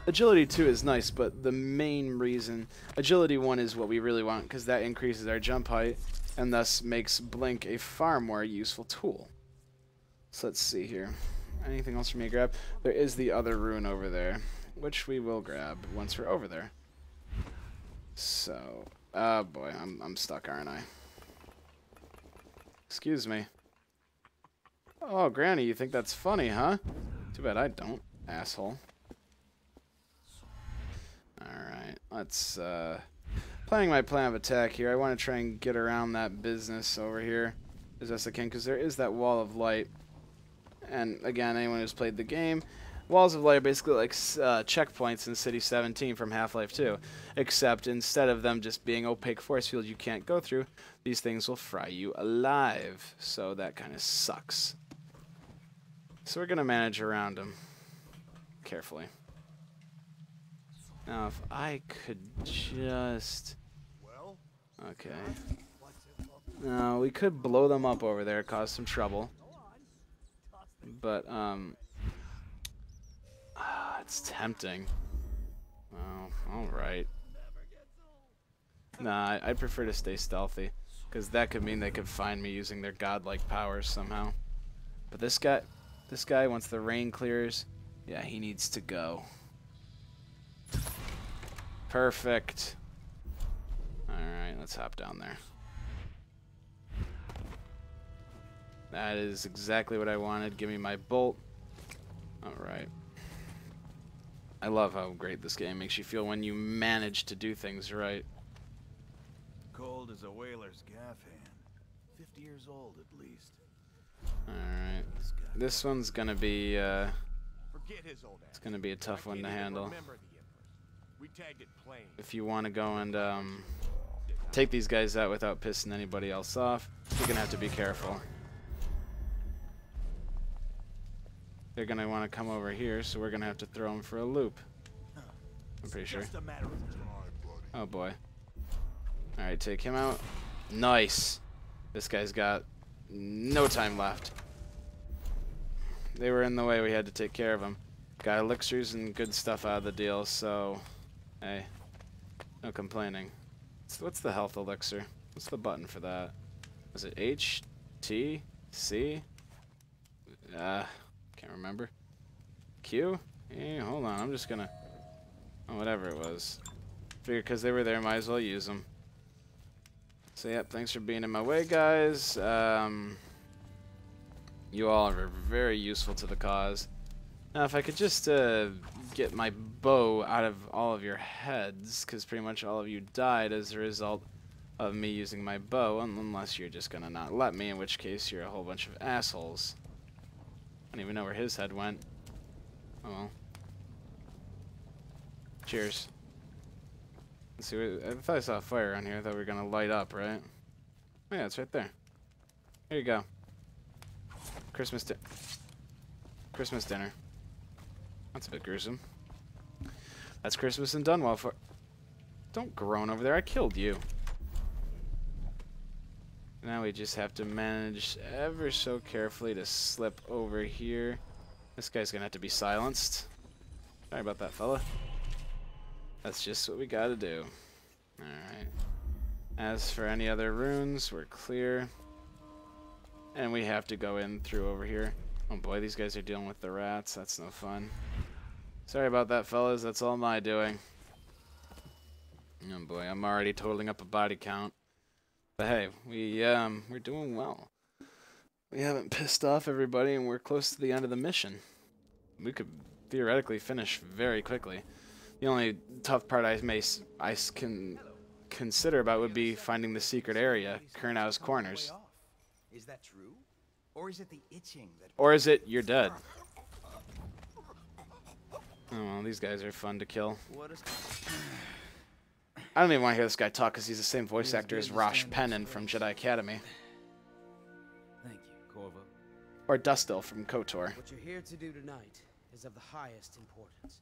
Agility 2 is nice, but the main reason... Agility 1 is what we really want, because that increases our jump height, and thus makes Blink a far more useful tool. So let's see here. Anything else for me to grab? There is the other rune over there, which we will grab once we're over there. So... oh boy, I'm stuck, aren't I? Excuse me. Oh, Granny, you think that's funny, huh? Too bad I don't, asshole. Alright, let's, planning my plan of attack here. I want to try and get around that business over here as best I can, because there is that wall of light. And, again, anyone who's played the game, walls of light are basically like checkpoints in City 17 from Half-Life 2. Except, instead of them just being opaque force fields you can't go through, these things will fry you alive. So that kind of sucks. So we're going to manage around them carefully. Now, if I could just... okay. Now, we could blow them up over there, cause some trouble. But, it's tempting. Oh, alright. Nah, I'd prefer to stay stealthy, because that could mean they could find me using their godlike powers somehow. But this guy, once the rain clears, yeah, he needs to go. Perfect. Alright, let's hop down there. That is exactly what I wanted. Give me my bolt. Alright. I love how great this game makes you feel when you manage to do things right. Cold as a whaler's gaff hand. 50 years old at least. Alright. This one's gonna be it's gonna be a tough one to handle. If you want to go and take these guys out without pissing anybody else off, you're gonna have to be careful. They're gonna want to come over here, so we're gonna have to throw them for a loop. I'm pretty sure. Oh boy. Alright, take him out. Nice. This guy's got no time left. They were in the way, we had to take care of them. Got elixirs and good stuff out of the deal, so... hey, no complaining. What's the health elixir? What's the button for that? Was it H? T? C? Can't remember. Q? Hey, hold on, I'm just gonna... oh, whatever it was. Figure because they were there, might as well use them. So, yep, thanks for being in my way, guys. You all are very useful to the cause. Now, if I could just get my bow out of all of your heads, because pretty much all of you died as a result of me using my bow, unless you're just gonna not let me, in which case you're a whole bunch of assholes. I don't even know where his head went. Oh well. Cheers. Let's see, I thought I saw a fire around here. I thought we were gonna light up, right? Oh yeah, it's right there. Here you go. Christmas dinner. That's a bit gruesome. That's Christmas and done well for... don't groan over there, I killed you. Now we just have to manage ever so carefully to slip over here. This guy's gonna have to be silenced. Sorry about that, fella. That's just what we gotta do. Alright. As for any other runes, we're clear. And we have to go in through over here. Oh boy, these guys are dealing with the rats. That's no fun. Sorry about that, fellas. That's all my doing. Oh boy, I'm already totaling up a body count. But hey, we're doing well. We haven't pissed off everybody, and we're close to the end of the mission. We could theoretically finish very quickly. The only tough part I can consider about would be finding the secret area, Kernow's Corners. Is that true? Or is it the itching that... Or is it you're dead? Oh well, these guys are fun to kill. I don't even want to hear this guy talk because he's the same voice actor as Rosh Pennon from Jedi Academy. Thank you, Corvo. Or Dustil from KOTOR. What you're here to do tonight is of the highest importance.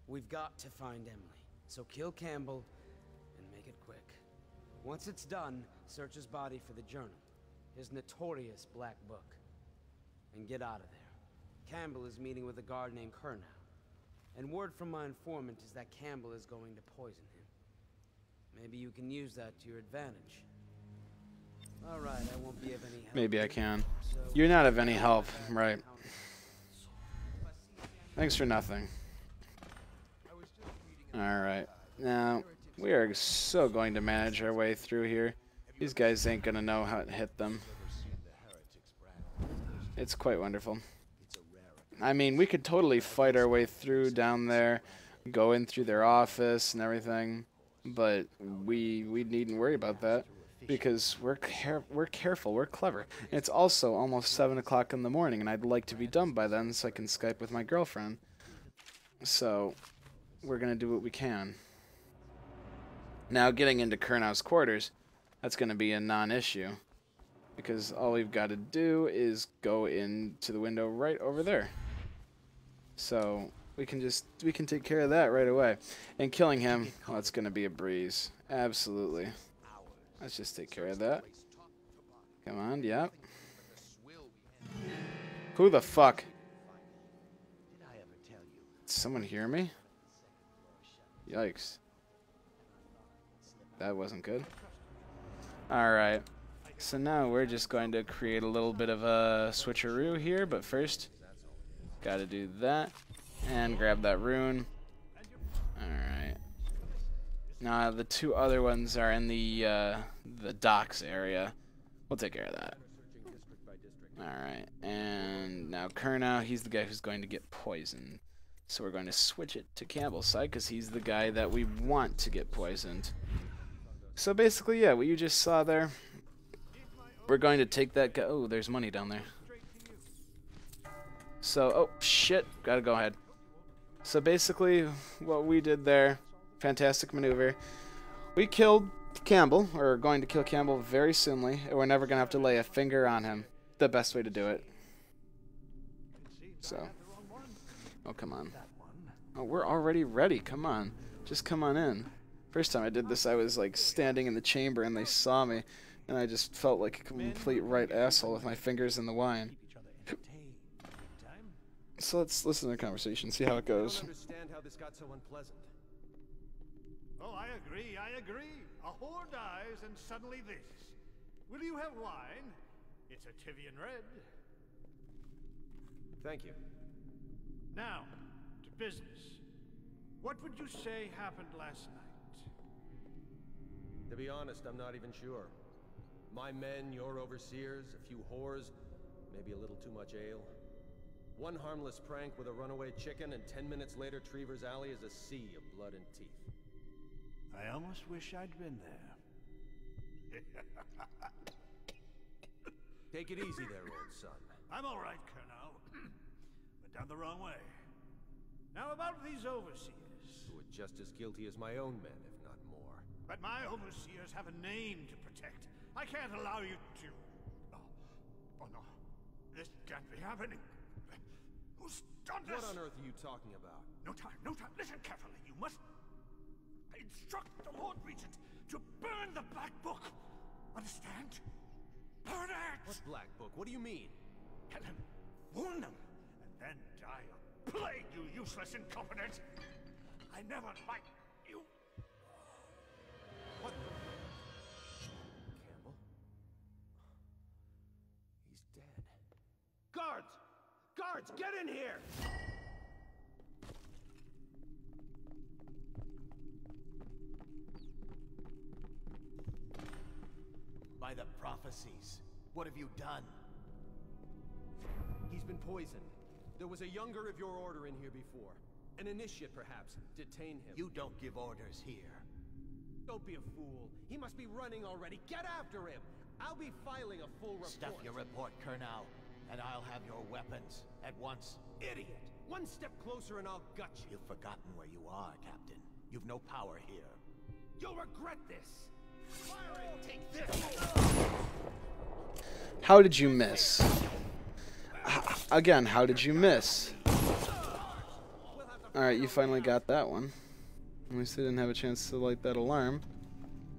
We've got to find Emily, so kill Campbell and make it quick. Once it's done, search his body for the journal, his notorious black book, and get out of there. Campbell is meeting with a guard named Kernow, and word from my informant is that Campbell is going to poison him. Maybe you can use that to your advantage. Alright, I won't be of any help. Maybe I can. You're not of any help, right? Thanks for nothing. Alright, now we are so going to manage our way through here. These guys ain't gonna know how to hit them. It's quite wonderful. I mean, we could totally fight our way through down there, go in through their office and everything. But we needn't worry about that because we're careful, we're clever. And it's also almost 7 o'clock in the morning, and I'd like to be done by then so I can Skype with my girlfriend. So we're gonna do what we can. Now, getting into Kernow's quarters, that's gonna be a non-issue because all we've got to do is go into the window right over there. So we can take care of that right away. And killing him, well, it's gonna be a breeze. Absolutely. Let's just take care of that. Come on, yep. Who the fuck? Did someone hear me? Yikes. That wasn't good. Alright. So now we're just going to create a little bit of a switcheroo here, but first, gotta do that. And grab that rune. Alright. Now the two other ones are in the docks area. We'll take care of that. Alright. And now Kernow, he's the guy who's going to get poisoned. So we're going to switch it to Campbell's side because he's the guy that we want to get poisoned. So basically, yeah, what you just saw there, we're going to take that guy. Oh, there's money down there. So, oh, shit. Gotta go ahead. So basically, what we did there, fantastic maneuver. We killed Campbell, or are going to kill Campbell very soonly, and we're never going to have to lay a finger on him. The best way to do it. So, oh, come on. Oh, we're already ready. Come on. Just come on in. First time I did this, I was like standing in the chamber and they saw me, and I just felt like a complete right asshole with my fingers in the wine. So let's listen to the conversation, see how it goes. I don't understand how this got so unpleasant. Oh, I agree, I agree. A whore dies and suddenly this. Will you have wine? It's a Tivian red. Thank you. Now, to business. What would you say happened last night? To be honest, I'm not even sure. My men, your overseers, a few whores, maybe a little too much ale. One harmless prank with a runaway chicken, and 10 minutes later, Trevor's Alley is a sea of blood and teeth. I almost wish I'd been there. Take it easy there, old son. I'm all right, Kernow. But down the wrong way. Now about these overseers. Who are just as guilty as my own men, if not more. But my overseers have a name to protect. I can't allow you to... Oh no. This can't be happening. Who's done this? What on earth are you talking about? No time, no time. Listen carefully. You must instruct the Lord Regent to burn the Black Book. Understand? Burn it! What Black Book? What do you mean? Kill him. Wound him. And then die of plague, you useless incompetent! I never liked you. What? Campbell? He's dead. Guards! Guards, get in here! By the prophecies, what have you done? He's been poisoned. There was a younger of your order in here before. An initiate, perhaps. Detain him. You don't give orders here. Don't be a fool. He must be running already. Get after him! I'll be filing a full report. Stuff your report, Colonel, and I'll have your weapons at once. Idiot! One step closer and I'll gut you. You've forgotten where you are, Captain. You've no power here. You'll regret this! Firing! Take this! How did you miss? Again, how did you miss? Alright, you finally got that one. At least they didn't have a chance to light that alarm.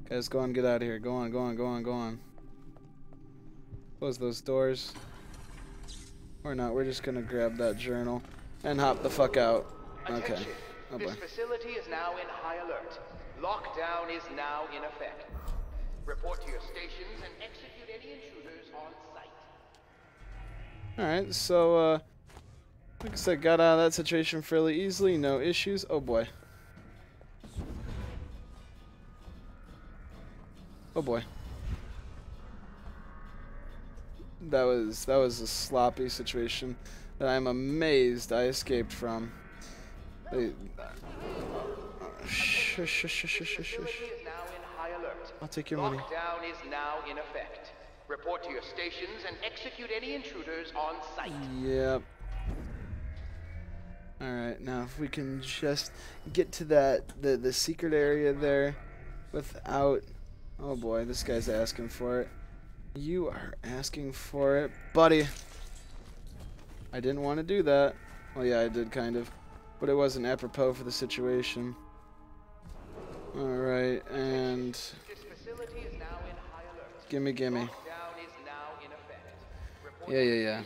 Guys, go on, get out of here. Go on, go on, go on, go on. Close those doors. Or not, we're just gonna grab that journal and hop the fuck out. Okay. Attention. Oh boy. This facility is now in high alert. Lockdown is now in effect. Report to your stations and execute any intruders on site. Alright, so, like I said, got out of that situation fairly easily, no issues. Oh boy. Oh boy. That was a sloppy situation that I'm amazed I escaped from. Shush, shush, shush, shush, shush, shush. I'll take your money. Lockdown is now in effect. Report to your stations and execute any intruders on site. Yep. Alright, now if we can just get to that the secret area there without... Oh boy, this guy's asking for it. You are asking for it, buddy. I didn't want to do that. Well, yeah, I did kind of. But it wasn't apropos for the situation. Alright, and... Gimme, gimme. Yeah.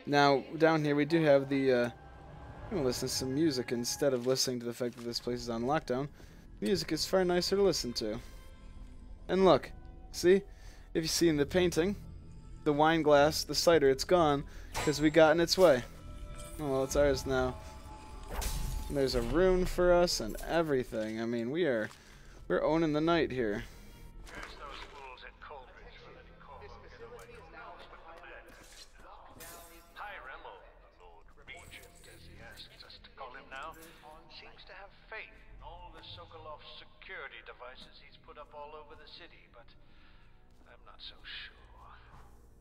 Now, down here we do have the, I'm gonna listen to some music instead of listening to the fact that this place is on lockdown. Music is far nicer to listen to. And look, see? If you see in the painting, the wine glass, the cider, it's gone because we got in its way. Oh, well, it's ours now. And there's a rune for us and everything. I mean, we're owning the night here. Security devices he's put up all over the city, but I'm not so sure.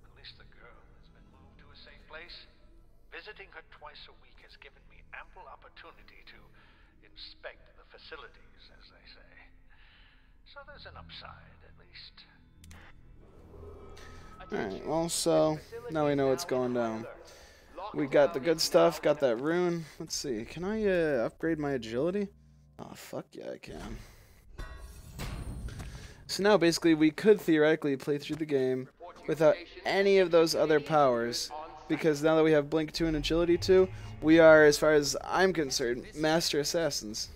At least the girl has been moved to a safe place. Visiting her twice a week has given me ample opportunity to inspect the facilities, as they say. So there's an upside, at least. Alright, well, so now we know what's going down. We got the good stuff, got that rune. Let's see, can I upgrade my agility? Oh, fuck yeah, I can. So now basically we could theoretically play through the game without any of those other powers, because now that we have Blink 2 and Agility 2, we are, as far as I'm concerned, Master Assassins.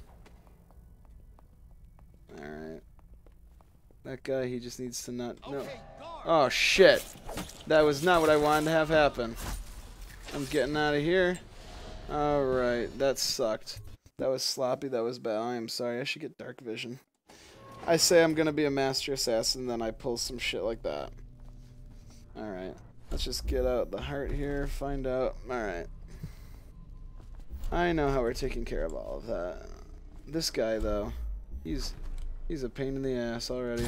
Alright. That guy, he just needs to not know. Oh shit! That was not what I wanted to have happen. I'm getting out of here. Alright, that sucked. That was sloppy, that was bad. I am sorry, I should get dark vision. I say I'm gonna be a master assassin, then I pull some shit like that. Alright, let's just get out the heart here, find out. Alright. I know how we're taking care of all of that. This guy, though, he's a pain in the ass already.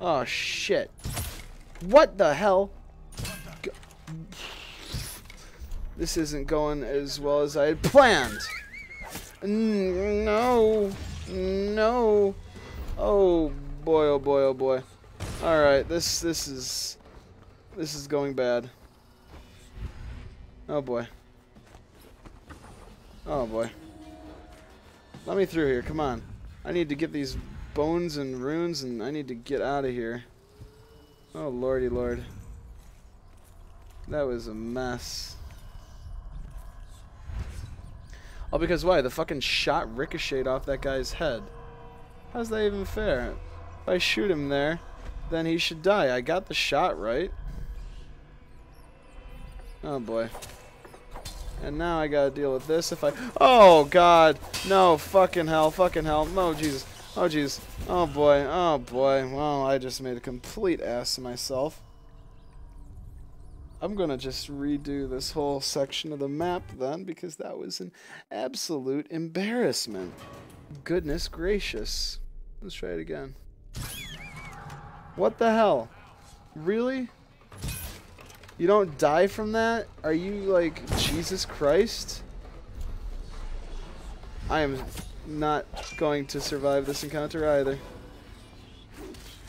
Oh, shit. What the hell? This isn't going as well as I had planned. No. No. Oh boy, oh boy, oh boy. Alright, this is going bad. Oh boy. Oh boy. Let me through here, come on. I need to get these bones and runes and I need to get out of here. Oh, lordy lord. That was a mess. Oh, because why? The fucking shot ricocheted off that guy's head. How's that even fair? If I shoot him there, then he should die. I got the shot right. Oh boy. And now I gotta deal with this if I... Oh god! No, fucking hell, no, Jesus. Oh jeez. Oh boy, well, I just made a complete ass of myself. I'm gonna just redo this whole section of the map then, because that was an absolute embarrassment. Goodness gracious. Let's try it again. What the hell? Really? You don't die from that? Are you like Jesus Christ? I am not going to survive this encounter either.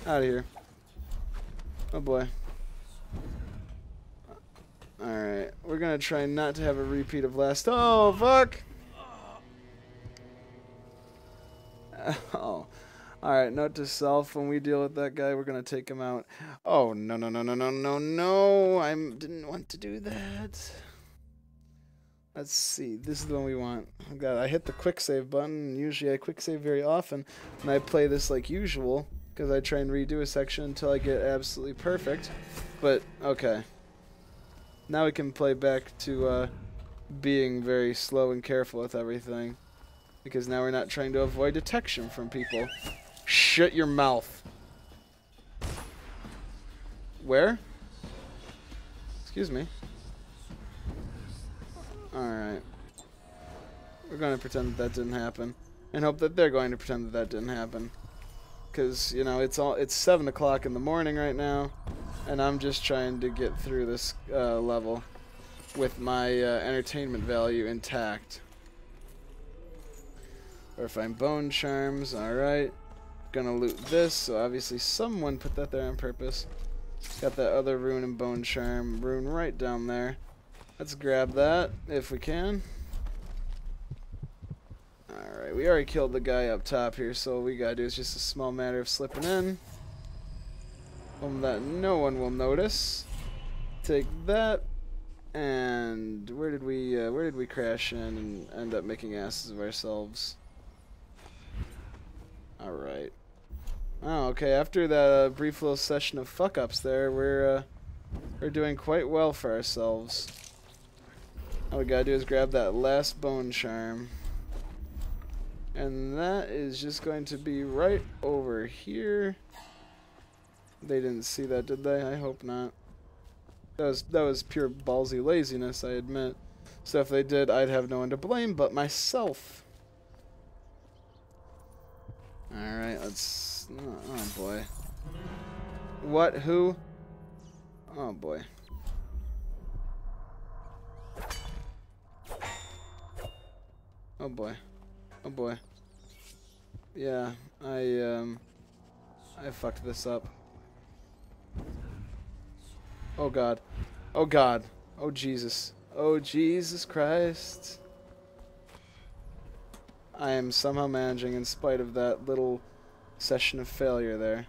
Out of here. Oh boy. Alright, we're gonna try not to have a repeat of last. Oh, fuck! Oh. Alright, note to self, when we deal with that guy, we're gonna take him out. Oh, no, no, no, no, no, no, no! I didn't want to do that. Let's see, this is the one we want. Oh god, I hit the quick save button, and usually I quick save very often, and I play this like usual, because I try and redo a section until I get absolutely perfect. But, okay. Now we can play back to being very slow and careful with everything. Because now we're not trying to avoid detection from people. Shut your mouth. Where? Excuse me. Alright. We're going to pretend that didn't happen. And hope that they're going to pretend that didn't happen. Because, you know, it's 7 o'clock in the morning right now. And I'm just trying to get through this level with my entertainment value intact. Or find bone charms, alright. Gonna loot this, so obviously someone put that there on purpose. Got that other rune and bone charm rune right down there. Let's grab that if we can. Alright, we already killed the guy up top here, so all we gotta do is just a small matter of slipping in. That no one will notice. Take that, and where did we crash in and end up making asses of ourselves? All right. Oh, okay. After that brief little session of fuck ups, there we're doing quite well for ourselves. All we gotta do is grab that last bone charm, and that is just going to be right over here. They didn't see that, did they? I hope not. That was pure ballsy laziness, I admit. So if they did, I'd have no one to blame but myself. Alright, let's... Oh, boy. What? Who? Oh, boy. Oh, boy. Oh, boy. Yeah, I fucked this up. Oh god. Oh god. Oh Jesus. Oh Jesus Christ. I am somehow managing in spite of that little session of failure there.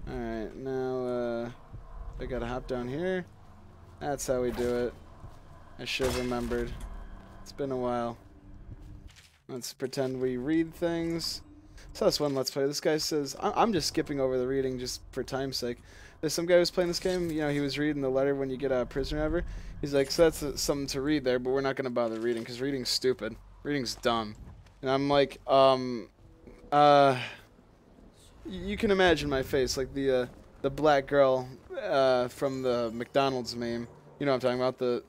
Alright, now I gotta hop down here. That's how we do it. I should have remembered. It's been a while. Let's pretend we read things. So that's one Let's Play. This guy says, I'm just skipping over the reading just for time's sake. There's some guy who's playing this game, you know, he was reading the letter when you get out of prison or whatever. He's like, so that's something to read there, but we're not going to bother reading, because reading's stupid. Reading's dumb. And I'm like, you can imagine my face, like the black girl from the McDonald's meme. You know what I'm talking about, the...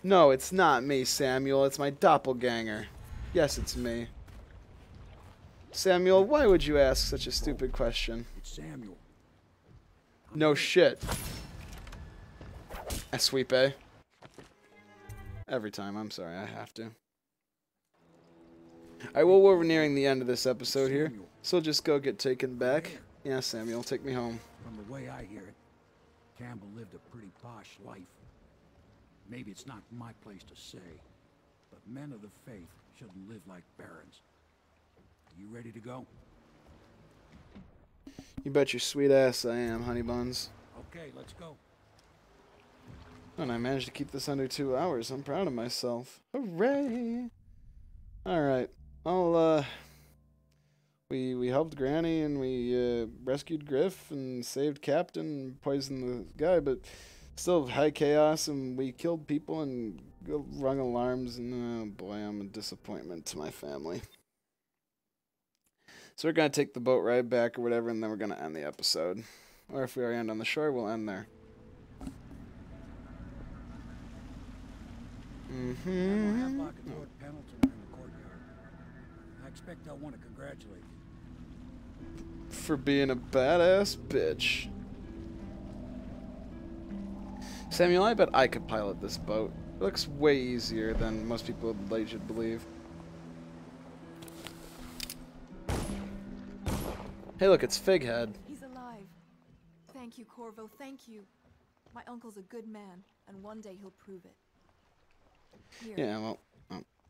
No, it's not me, Samuel, it's my doppelganger. Yes, it's me. Samuel, why would you ask such a stupid question? It's Samuel. No shit. I sweep A. Every time, I'm sorry, I have to. Alright, well, we're nearing the end of this episode here, so we'll just go get taken back. Yeah, Samuel, take me home. From the way I hear it, Campbell lived a pretty posh life. Maybe it's not my place to say, but men of the faith shouldn't live like barons. Are you ready to go? You bet your sweet ass I am, honey buns. Okay, let's go. And I managed to keep this under 2 hours. I'm proud of myself. Hooray! Alright. We helped Granny and we rescued Griff and saved Captain, poisoned the guy, but still high chaos, and we killed people and rung alarms, and oh boy, I'm a disappointment to my family. So we're going to take the boat ride back or whatever, and then we're going to end the episode. Or if we end on the shore, we'll end there. Admiral Havelock and Lord Pendleton are in the courtyard. I expect they'll want to congratulate you. For being a badass bitch. Samuel, I bet I could pilot this boat. It looks way easier than most people would let you believe. Hey, look, it's Fighead. He's alive. Thank you, Corvo, thank you. My uncle's a good man, and one day he'll prove it. Here. Yeah, well...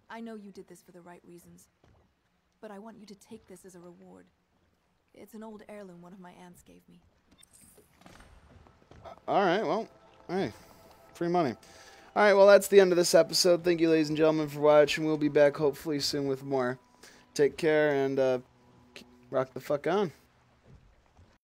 I know you did this for the right reasons, but I want you to take this as a reward. It's an old heirloom one of my aunts gave me. Alright, well, hey, free money. Alright, well, that's the end of this episode. Thank you, ladies and gentlemen, for watching. We'll be back hopefully soon with more. Take care and rock the fuck on.